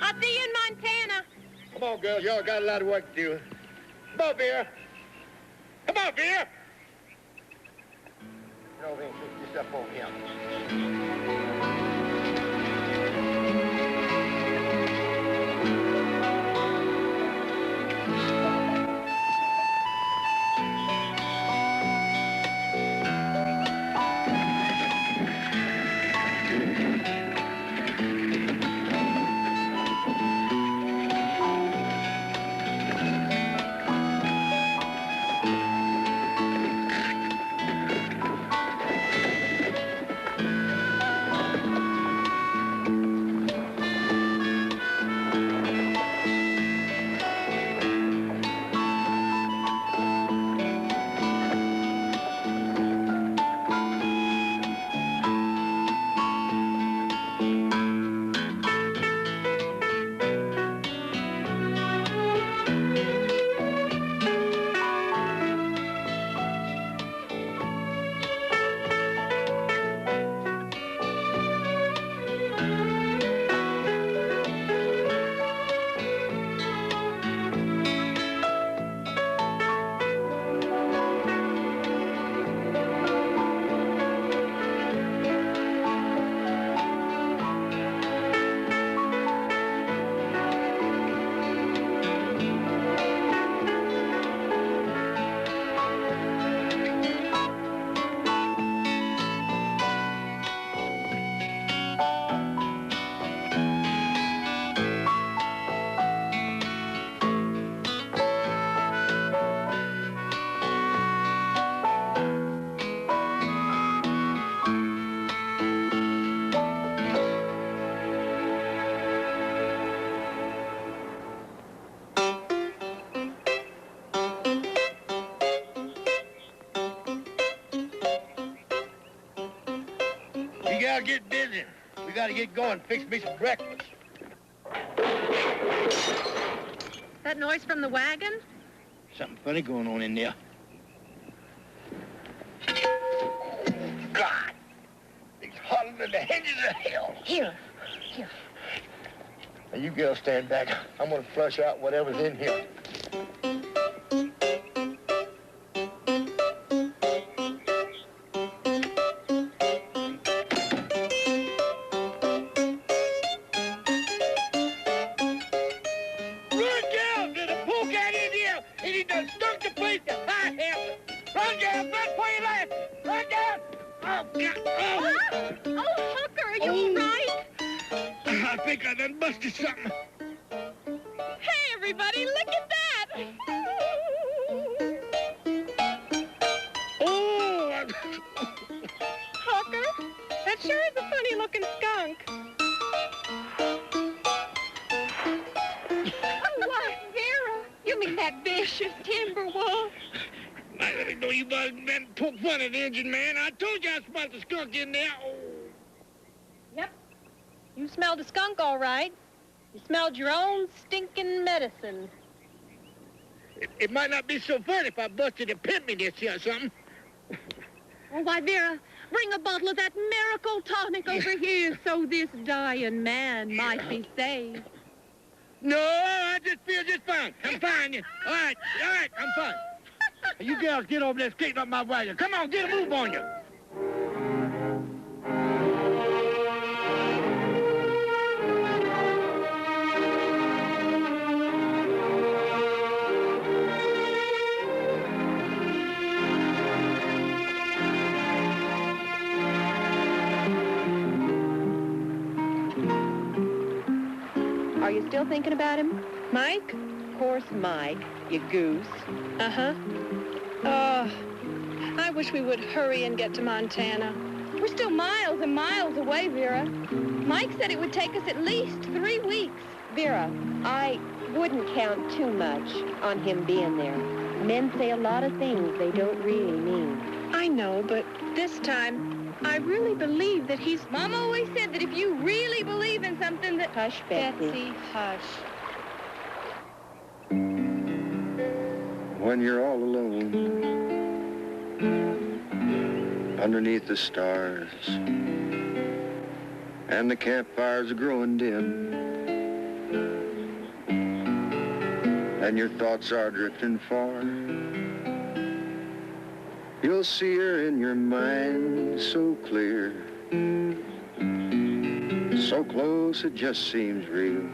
I'll see you in Montana. Come on, girls. Y'all got a lot of work to do. Come on, Vera. Come on, Vera. Get over here and fix this up on him. Get busy. We gotta get going. Fix me some breakfast. That noise from the wagon? Something funny going on in there. God! It's hotter than the hinges of hell. Here. Now, you girls stand back. I'm gonna flush out whatever's in here. Run down to the polecat in here, and he done stunk the place to high hell. Run down, run for your life. Run down. Oh, God. Oh, Hooker, are you all right? I think I done busted something. Hey, everybody, look at that! Oh! Hooker, that sure is a funny-looking skunk. Oh, why, Vera, you mean that vicious timber wolf? I didn't know you about to poke fun at the engine, man. I told you I smelled the skunk in there. Oh. Yep. You smelled a skunk, all right. You smelled your own stinking medicine. It might not be so funny if I busted a pimp in this here or something. Oh, why, Vera, bring a bottle of that miracle tonic over here so this dying man might be saved. No, I just feel just fine. I'm fine. All right, I'm fine. You girls get over there skating up my wagon. Come on, get a move on you. Are you still thinking about him? Mike? Of course, Mike, you goose. Uh-huh. Oh, I wish we would hurry and get to Montana. We're still miles and miles away, Vera. Mike said it would take us at least 3 weeks. Vera, I wouldn't count too much on him being there. Men say a lot of things they don't really mean. I know, but this time, I really believe that he's... Mom always said that if you really believe in something that... Hush, Betsy, hush. When you're all alone, underneath the stars, and the campfires are growing dim, and your thoughts are drifting far, you'll see her in your mind so clear, so close it just seems real.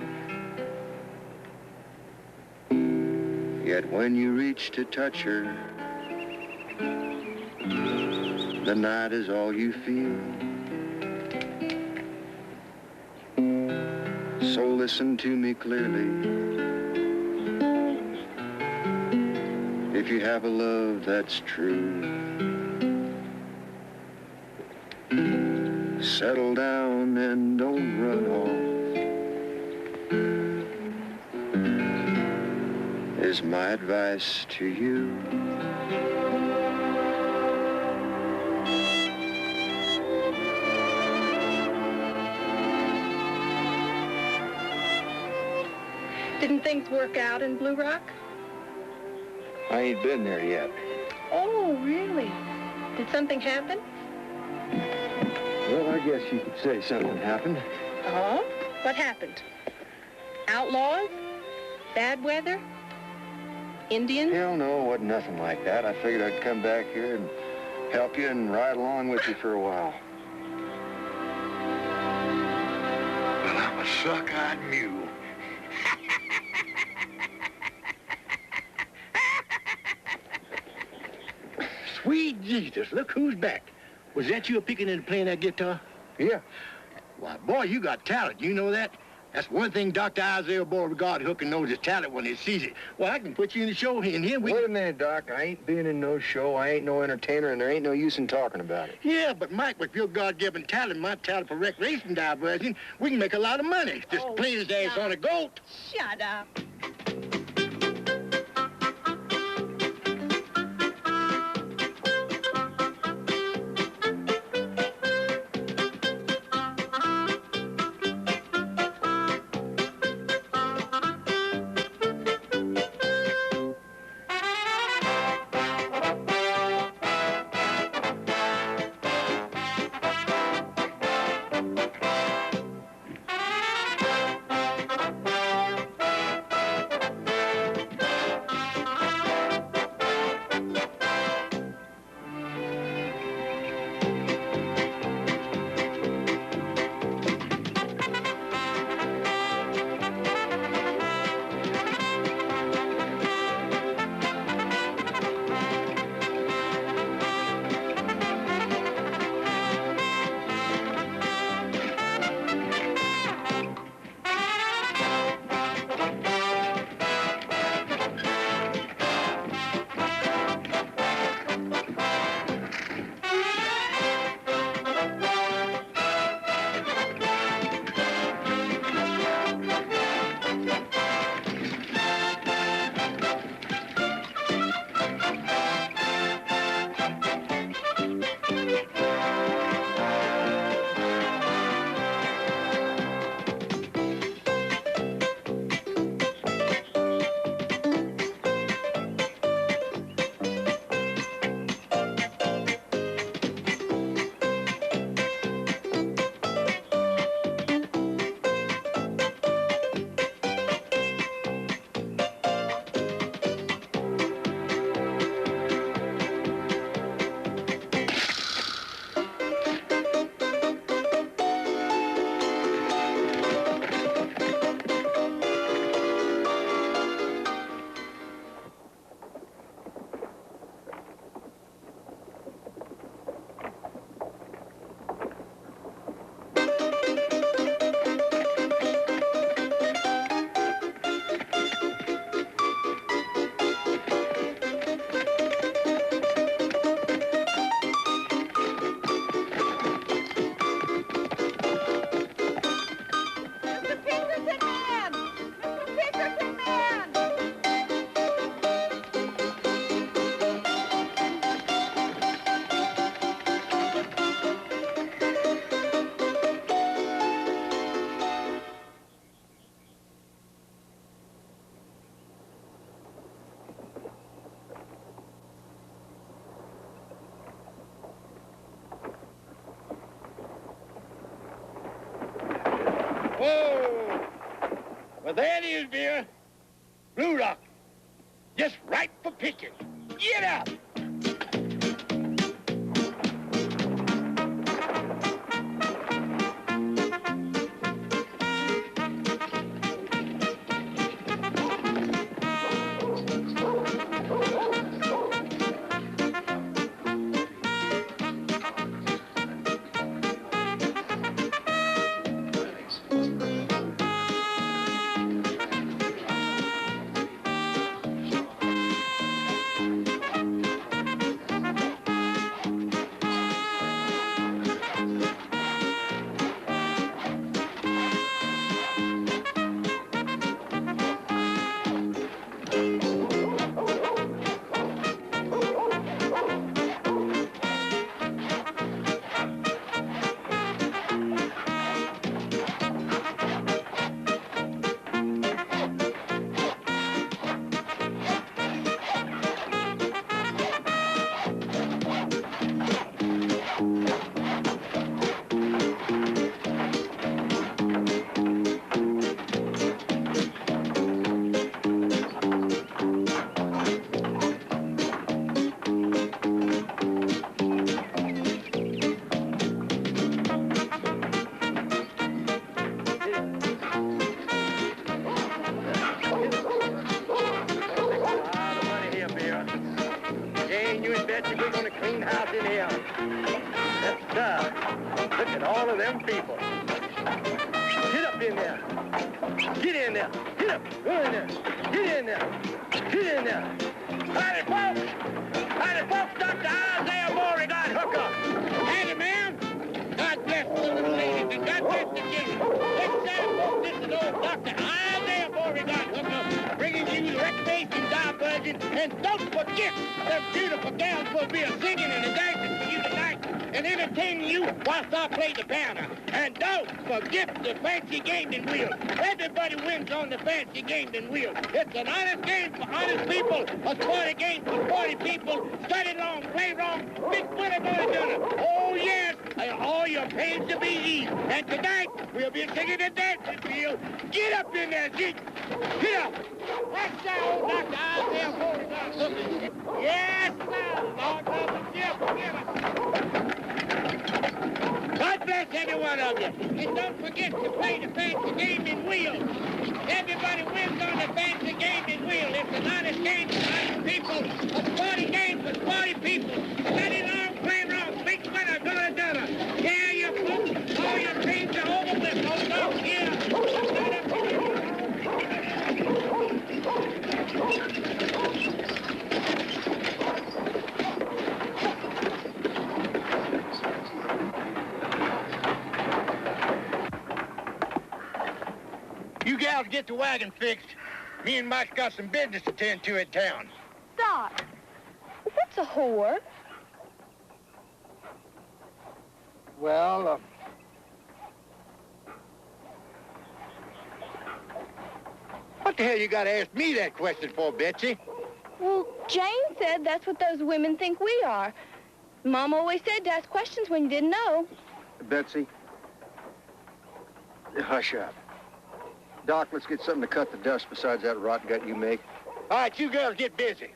Yet when you reach to touch her, the night is all you feel. So listen to me clearly. If you have a love that's true, settle down and don't run off, is my advice to you. Didn't things work out in Blue Rock? I ain't been there yet. Oh, really? Did something happen? Well, I guess you could say something happened. Oh? What happened? Outlaws? Bad weather? Indians? Hell no, it wasn't nothing like that. I figured I'd come back here and help you and ride along with you for a while. Well, I'm a suck-eyed mule. Sweet Jesus, look who's back. Was that you picking and playing that guitar? Yeah. Why, boy, you got talent. You know that? That's one thing Dr. Isaiah Beauregard Hooker knows his talent when he sees it. Well, I can put you in the show and here we... Wait a minute, Doc. I ain't being in no show. I ain't no entertainer, and there ain't no use in talking about it. Yeah, but Mike, with your God-given talent, my talent for recreation diversion, we can make a lot of money. Just playing his ass on a goat. Shut up. Well, there it is, dear. Blue Rock. Just right for picking. Get up! And don't forget, them beautiful gals will be a-singing and a-dancing for you tonight and entertaining you whilst I play the piano. And don't forget the fancy gaming wheel. Everybody wins on the fancy gaming wheel. It's an honest game for honest people, a sporty game for sporty people. Study long, play wrong, big winner gonna dinner. Oh, yes, all your pains to be eased. And tonight, we'll be singing and dancing for you. Get up in there, Zeke. Get up. That's that old Dr. Isaiah Beauregard. Yes, sir. Lord, love God bless every one of you. And don't forget to play the fancy gaming wheel. Everybody wins on the fancy gaming wheel. It's an honest game for honest people. A sporty game for sporty people. Study long, play wrong. Big winner, gonna dinner. Yeah, you folks. All your dreams are over with. Hold on here. You gals get the wagon fixed. Me and Mike's got some business to tend to in town. Doc, what's a whore? Well, what the hell you gotta ask me that question for, Betsy? Well, Jane said that's what those women think we are. Mom always said to ask questions when you didn't know. Betsy, hush up. Doc, let's get something to cut the dust besides that rot gut you make. All right, you girls get busy.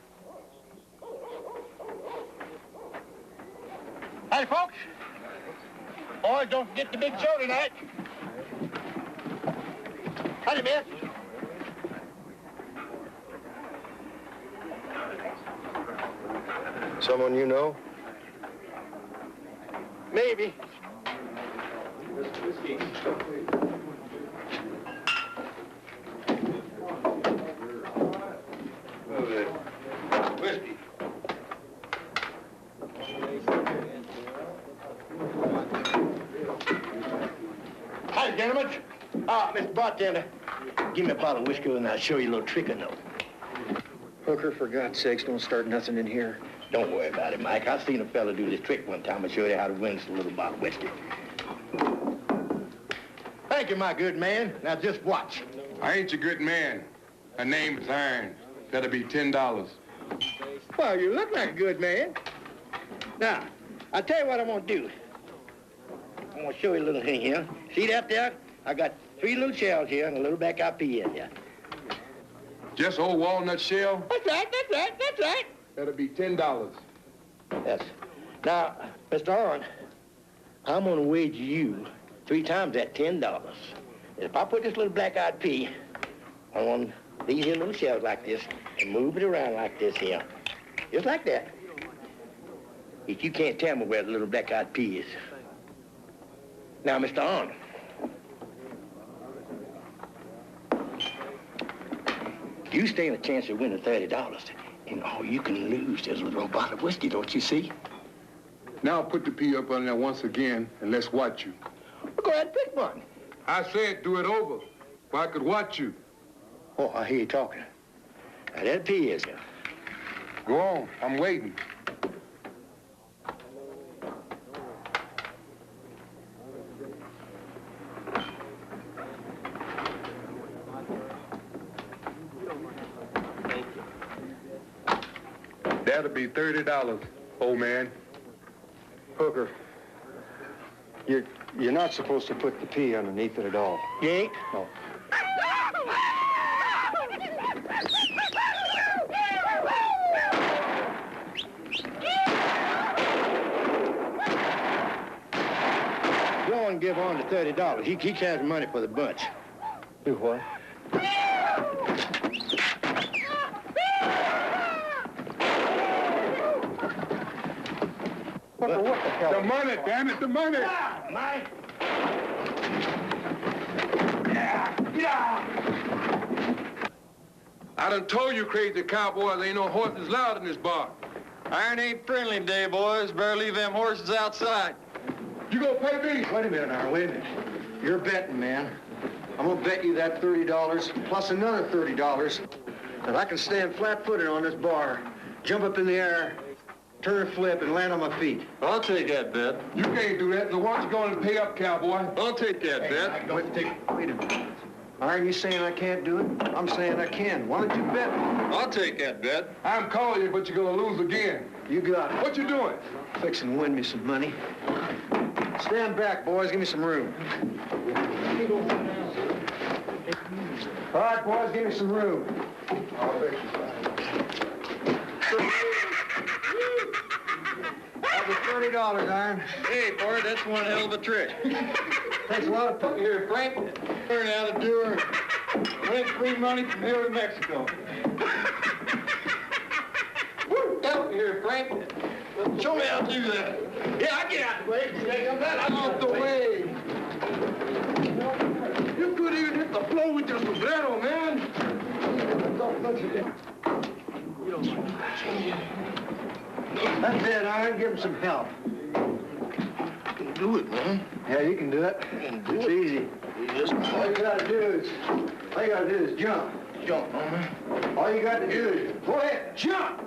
Howdy, folks. Boys, don't forget the big show tonight. Howdy, miss. Someone you know? Maybe. Whiskey. Hi, gentlemen. Mr. Bartender, give me a bottle of whiskey and I'll show you a little trick I know. Hooker, for God's sakes, don't start nothing in here. Don't worry about it, Mike. I seen a fella do this trick one time. I'll show you how to win this little bottle of whiskey. Thank you, my good man. Now just watch. I ain't your good man. Her name is Iron. That'll be $10. Well, you look like a good man. Now, I'll tell you what I'm gonna do. I'm gonna show you a little thing here. See that there? I got 3 little shells here and a little black-eyed pea in here. Just old walnut shell? That's right. That'll be $10. Yes. Now, Mr. Owen, I'm gonna wager you 3 times that $10. If I put this little black-eyed pea on one of these here little shells like this and move it around like this here, just like that, if you can't tell me where the little black-eyed pea is. Now, Mr. Owen, you stand a chance of winning $30, and all you can lose is a little bottle of whiskey, don't you see? Now put the pea up on there once again, and let's watch you. Well, go ahead and pick one. I said do it over, so I could watch you. Oh, I hear you talking. Now, that pea is here. Go on, I'm waiting. That'll be $30, old man. Hooker, you're not supposed to put the pea underneath it at all. You ain't? No. Go on and give on to $30. He carries money for the bunch. Do what? What the hell? The money, damn it, the money! Money? I done told you crazy cowboys ain't no horses allowed in this bar. Iron ain't friendly today, boys. Better leave them horses outside. You gonna pay me? Wait a minute, Iron, wait a minute. You're betting, man. I'm gonna bet you that $30 plus another $30 that I can stand flat-footed on this bar, jump up in the air, turn a flip, and land on my feet. I'll take that bet. You can't do that, so why don't you go and pay up, cowboy? I'll take that bet. Wait a minute. Iron, you saying I can't do it? I'm saying I can. Why don't you bet me? I'll take that bet. I'm calling you, but you're gonna lose again. You got it. What you doing? Fixing to win me some money. Stand back, boys. Give me some room. All right, boys, give me some room. That was $30, Iron. Hey, boy, that's one hell of a trick. Takes a lot of Look here, Frank. Learn how to do her. Win free money from here to Mexico. Help me here, Frank. Show me how to do that. Yeah, I get out the way. I'm out the way. You couldn't even hit the floor with your sombrero, man. That's it, Iron. Give him some help. You can do it, man. Yeah, you can do it. It's easy. All you gotta do is jump. Jump, man. All you got to do is go ahead, jump.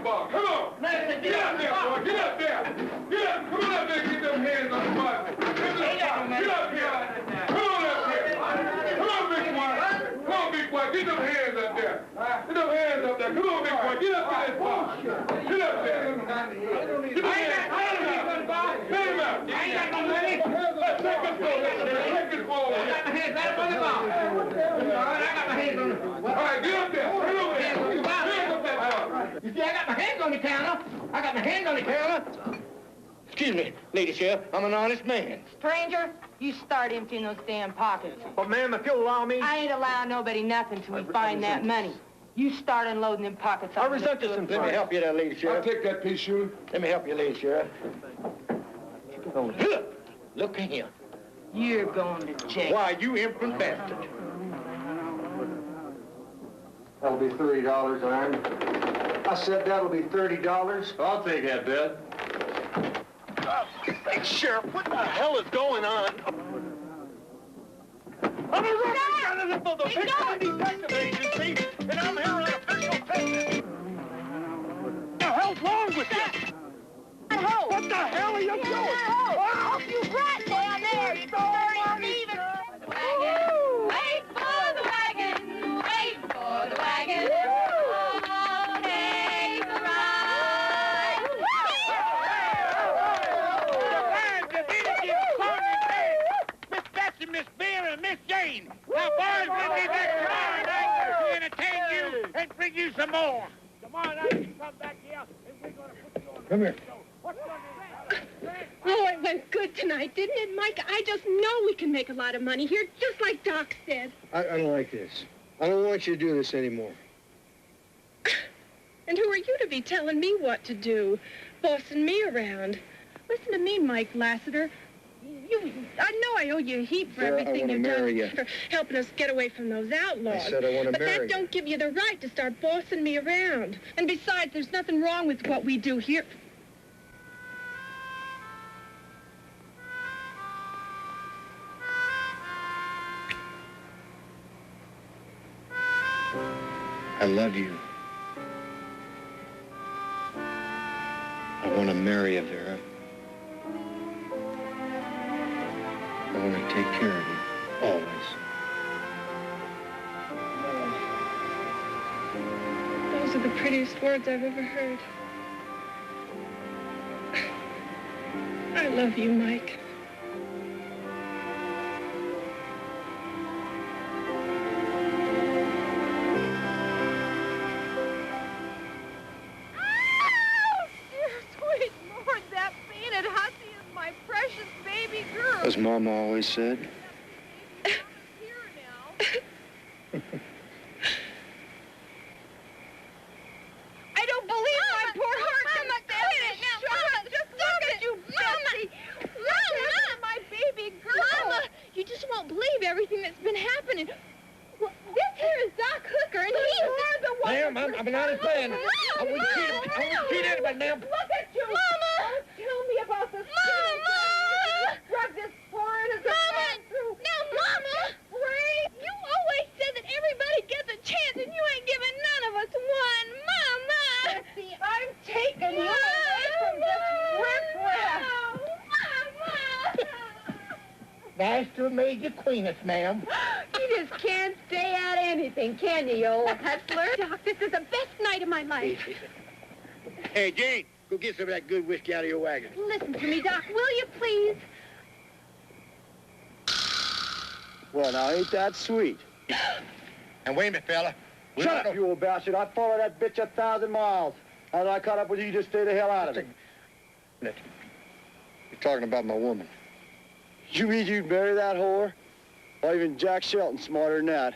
bar. Come on. Get up there, boy. Get up there. Get up. Come on up there and get them hands on the bar. Get up here. Come on up here. Come on, big boy. Come on, big boy. Get them hands up there. Get them hands up there. Come on, big boy. Get up to this bar. Get up there. Get them hands. Let him out. I ain't got no money. Let's take this forward. Take this forward. I got my hands right on the bar. All right, I got my hands on the bar. All right, get up there. Get over there. Hands up that bar. You see, I got my hands on the counter. I got my hands on the counter. Excuse me, Lady Sheriff. I'm an honest man. Stranger, you start emptying those damn pockets. But, ma'am, if you'll allow me... I ain't allowing nobody nothing till we find that money. You start unloading them pockets. I resent this. Let me help you there, Lady Sheriff. I'll take that piece, Shooter. Let me help you, Lady Sheriff. Look at him. You're going to jail. Why, you infant bastard. That'll be $30, Iron. I said that'll be $30. I'll take that bet. Hey, Sheriff, what the hell is going on? I'm a representative of the Victim Detective Agency, and I'm here on official business. What the hell's wrong with you? What the hell are you doing? Oh, you right down there, you dirty thieving. Wait for the wagon, wait for the wagon. Oh, take a ride. Miss Betsy, Miss Bear, and Miss Jane. Now, boys, we'll be back tomorrow night to entertain you and bring you some more. Tomorrow night, you come back here, and we're going to put you on the Come here. show. What's going to Oh, it went good tonight, didn't it, Mike? I just know we can make a lot of money here, just like Doc said. I don't like this. I don't want you to do this anymore. And who are you to be telling me what to do, bossing me around? Listen to me, Mike Lassiter. I know I owe you a heap for Sarah, everything you've marry done you. for helping us get away from those outlaws. I said I want to but marry that you. don't give you the right to start bossing me around. And besides, there's nothing wrong with what we do here. I love you. I want to marry you, Vera. I want to take care of you, always. Those are the prettiest words I've ever heard. I love you, Mike. As Mama always said. I don't believe my poor heart can stand it. Mama, just look at you, Betsy. Mama, my baby girl. Mama, you just won't believe everything that's been happening. Well, this here is Doc Hooker, and he's the one. Ma'am, I'm an honest man. I wouldn't cheat anybody, ma'am. Look at you. Mama. Tell me about this. Mama. Drug this foreign as Mama. Now, Mama. Wait. You always said that everybody gets a chance, and you ain't giving none of us one. Mama. Betsy, I'm taking you away from this riff-raff. Nice to have made you queeness, ma'am. You just can't stay out of anything, can you, you old hustler? Doc, this is the best night of my life. Hey, Jane, go get some of that good whiskey out of your wagon. Listen to me, Doc, will you please? Well, now, ain't that sweet? And wait a minute, fella. Shut up, you old bastard. I'd follow that bitch 1,000 miles. After I caught up with you, you just stay the hell out of it. You're talking about my woman. You mean you'd marry that whore? Or even Jack Shelton smarter than that?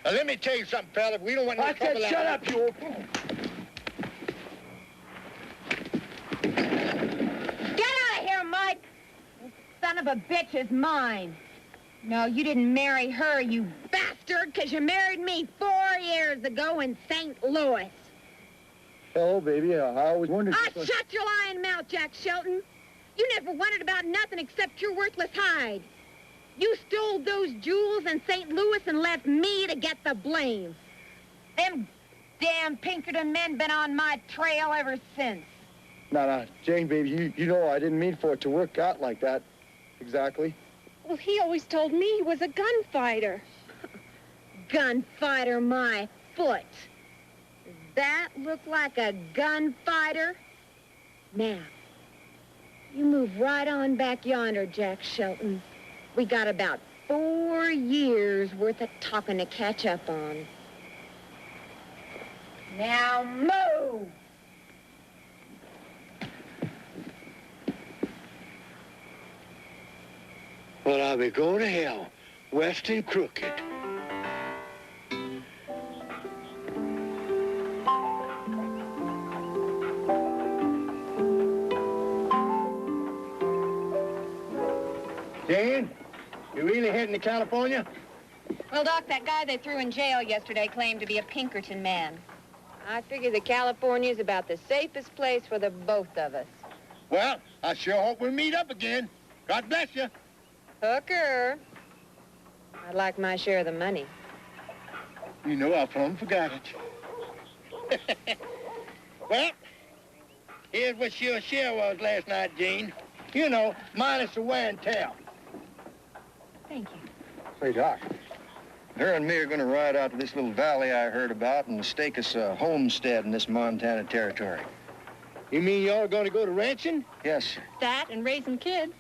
Now, let me tell you something, fella. We don't want no trouble. I said shut up, you old... Get out of here, Mike! This son of a bitch is mine. No, you didn't marry her, you bastard, because you married me 4 years ago in St. Louis. Hello, baby. I always wondered... Shut your lying mouth, Jack Shelton. You never wondered about nothing except your worthless hide. You stole those jewels in St. Louis and left me to get the blame. Them damn Pinkerton men been on my trail ever since. Now, Jane, baby, you know I didn't mean for it to work out like that. Exactly. Well, he always told me he was a gunfighter. Gunfighter, my foot. Does that look like a gunfighter? Now, you move right on back yonder, Jack Shelton. We got about 4 years worth of talking to catch up on. Now move! Well, I'll be going to hell, west and crooked. Jane, you really heading to California? Well, Doc, that guy they threw in jail yesterday claimed to be a Pinkerton man. I figure that California's about the safest place for the both of us. Well, I sure hope we meet up again. God bless you. Hooker. I'd like my share of the money. You know I plumb forgot it. Well, here's what your share was last night, Jane. You know, minus the wear and tear. Thank you. Say, Doc, her and me are going to ride out to this little valley I heard about and stake us a homestead in this Montana territory. You mean y'all are going to go to ranching? Yes, sir. That and raising kids.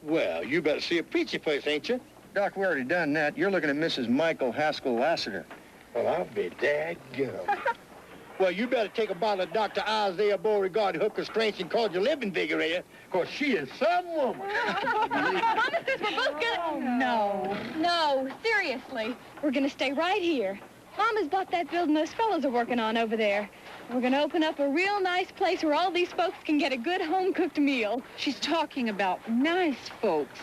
Well, you better see a preacher first, ain't you? Doc, we already done that. You're looking at Mrs. Michael Haskell Lassiter. Well, I'll be daggum. Well, you better take a bottle of Dr. Isaiah Beauregard Hooker Strength and Cordial Invigorator, because she is some woman. Promise us we're both gonna... Oh, no. No, seriously. We're gonna stay right here. Mama's bought that building those fellows are working on over there. We're gonna open up a real nice place where all these folks can get a good home-cooked meal. She's talking about nice folks.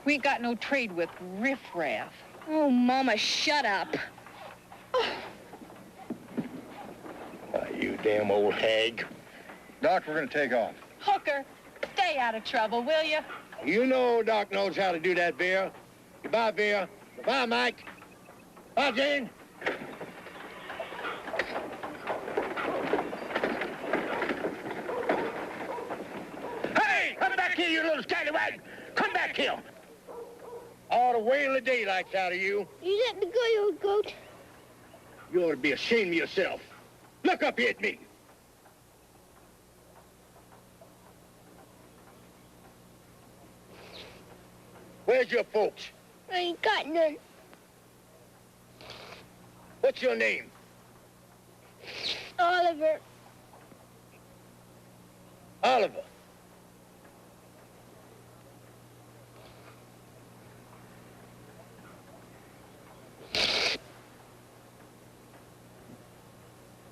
We ain't got no trade with riffraff. Oh, Mama, shut up. You damn old hag. Doc, we're going to take off. Hooker, stay out of trouble, will you? You know Doc knows how to do that, Vera. Goodbye, Vera. Goodbye, Mike. Bye, Jane. Hey, come back here, you little scallywag. Come back here. All the whale of daylight's out of you. You let me go, you old goat. You ought to be ashamed of yourself. Look up here at me. Where's your folks? I ain't got none. What's your name? Oliver. Oliver.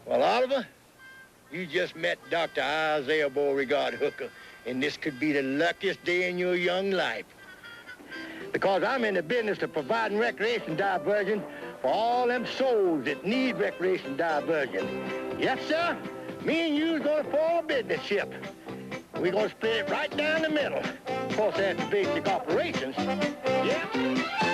Well, Oliver, you just met Dr. Isaiah Beauregard Hooker, and this could be the luckiest day in your young life. Because I'm in the business of providing recreation diversion for all them souls that need recreation diversion. Yes, sir. Me and you's gonna form a business ship. We're gonna split it right down the middle. Of course, that's basic operations. Yeah.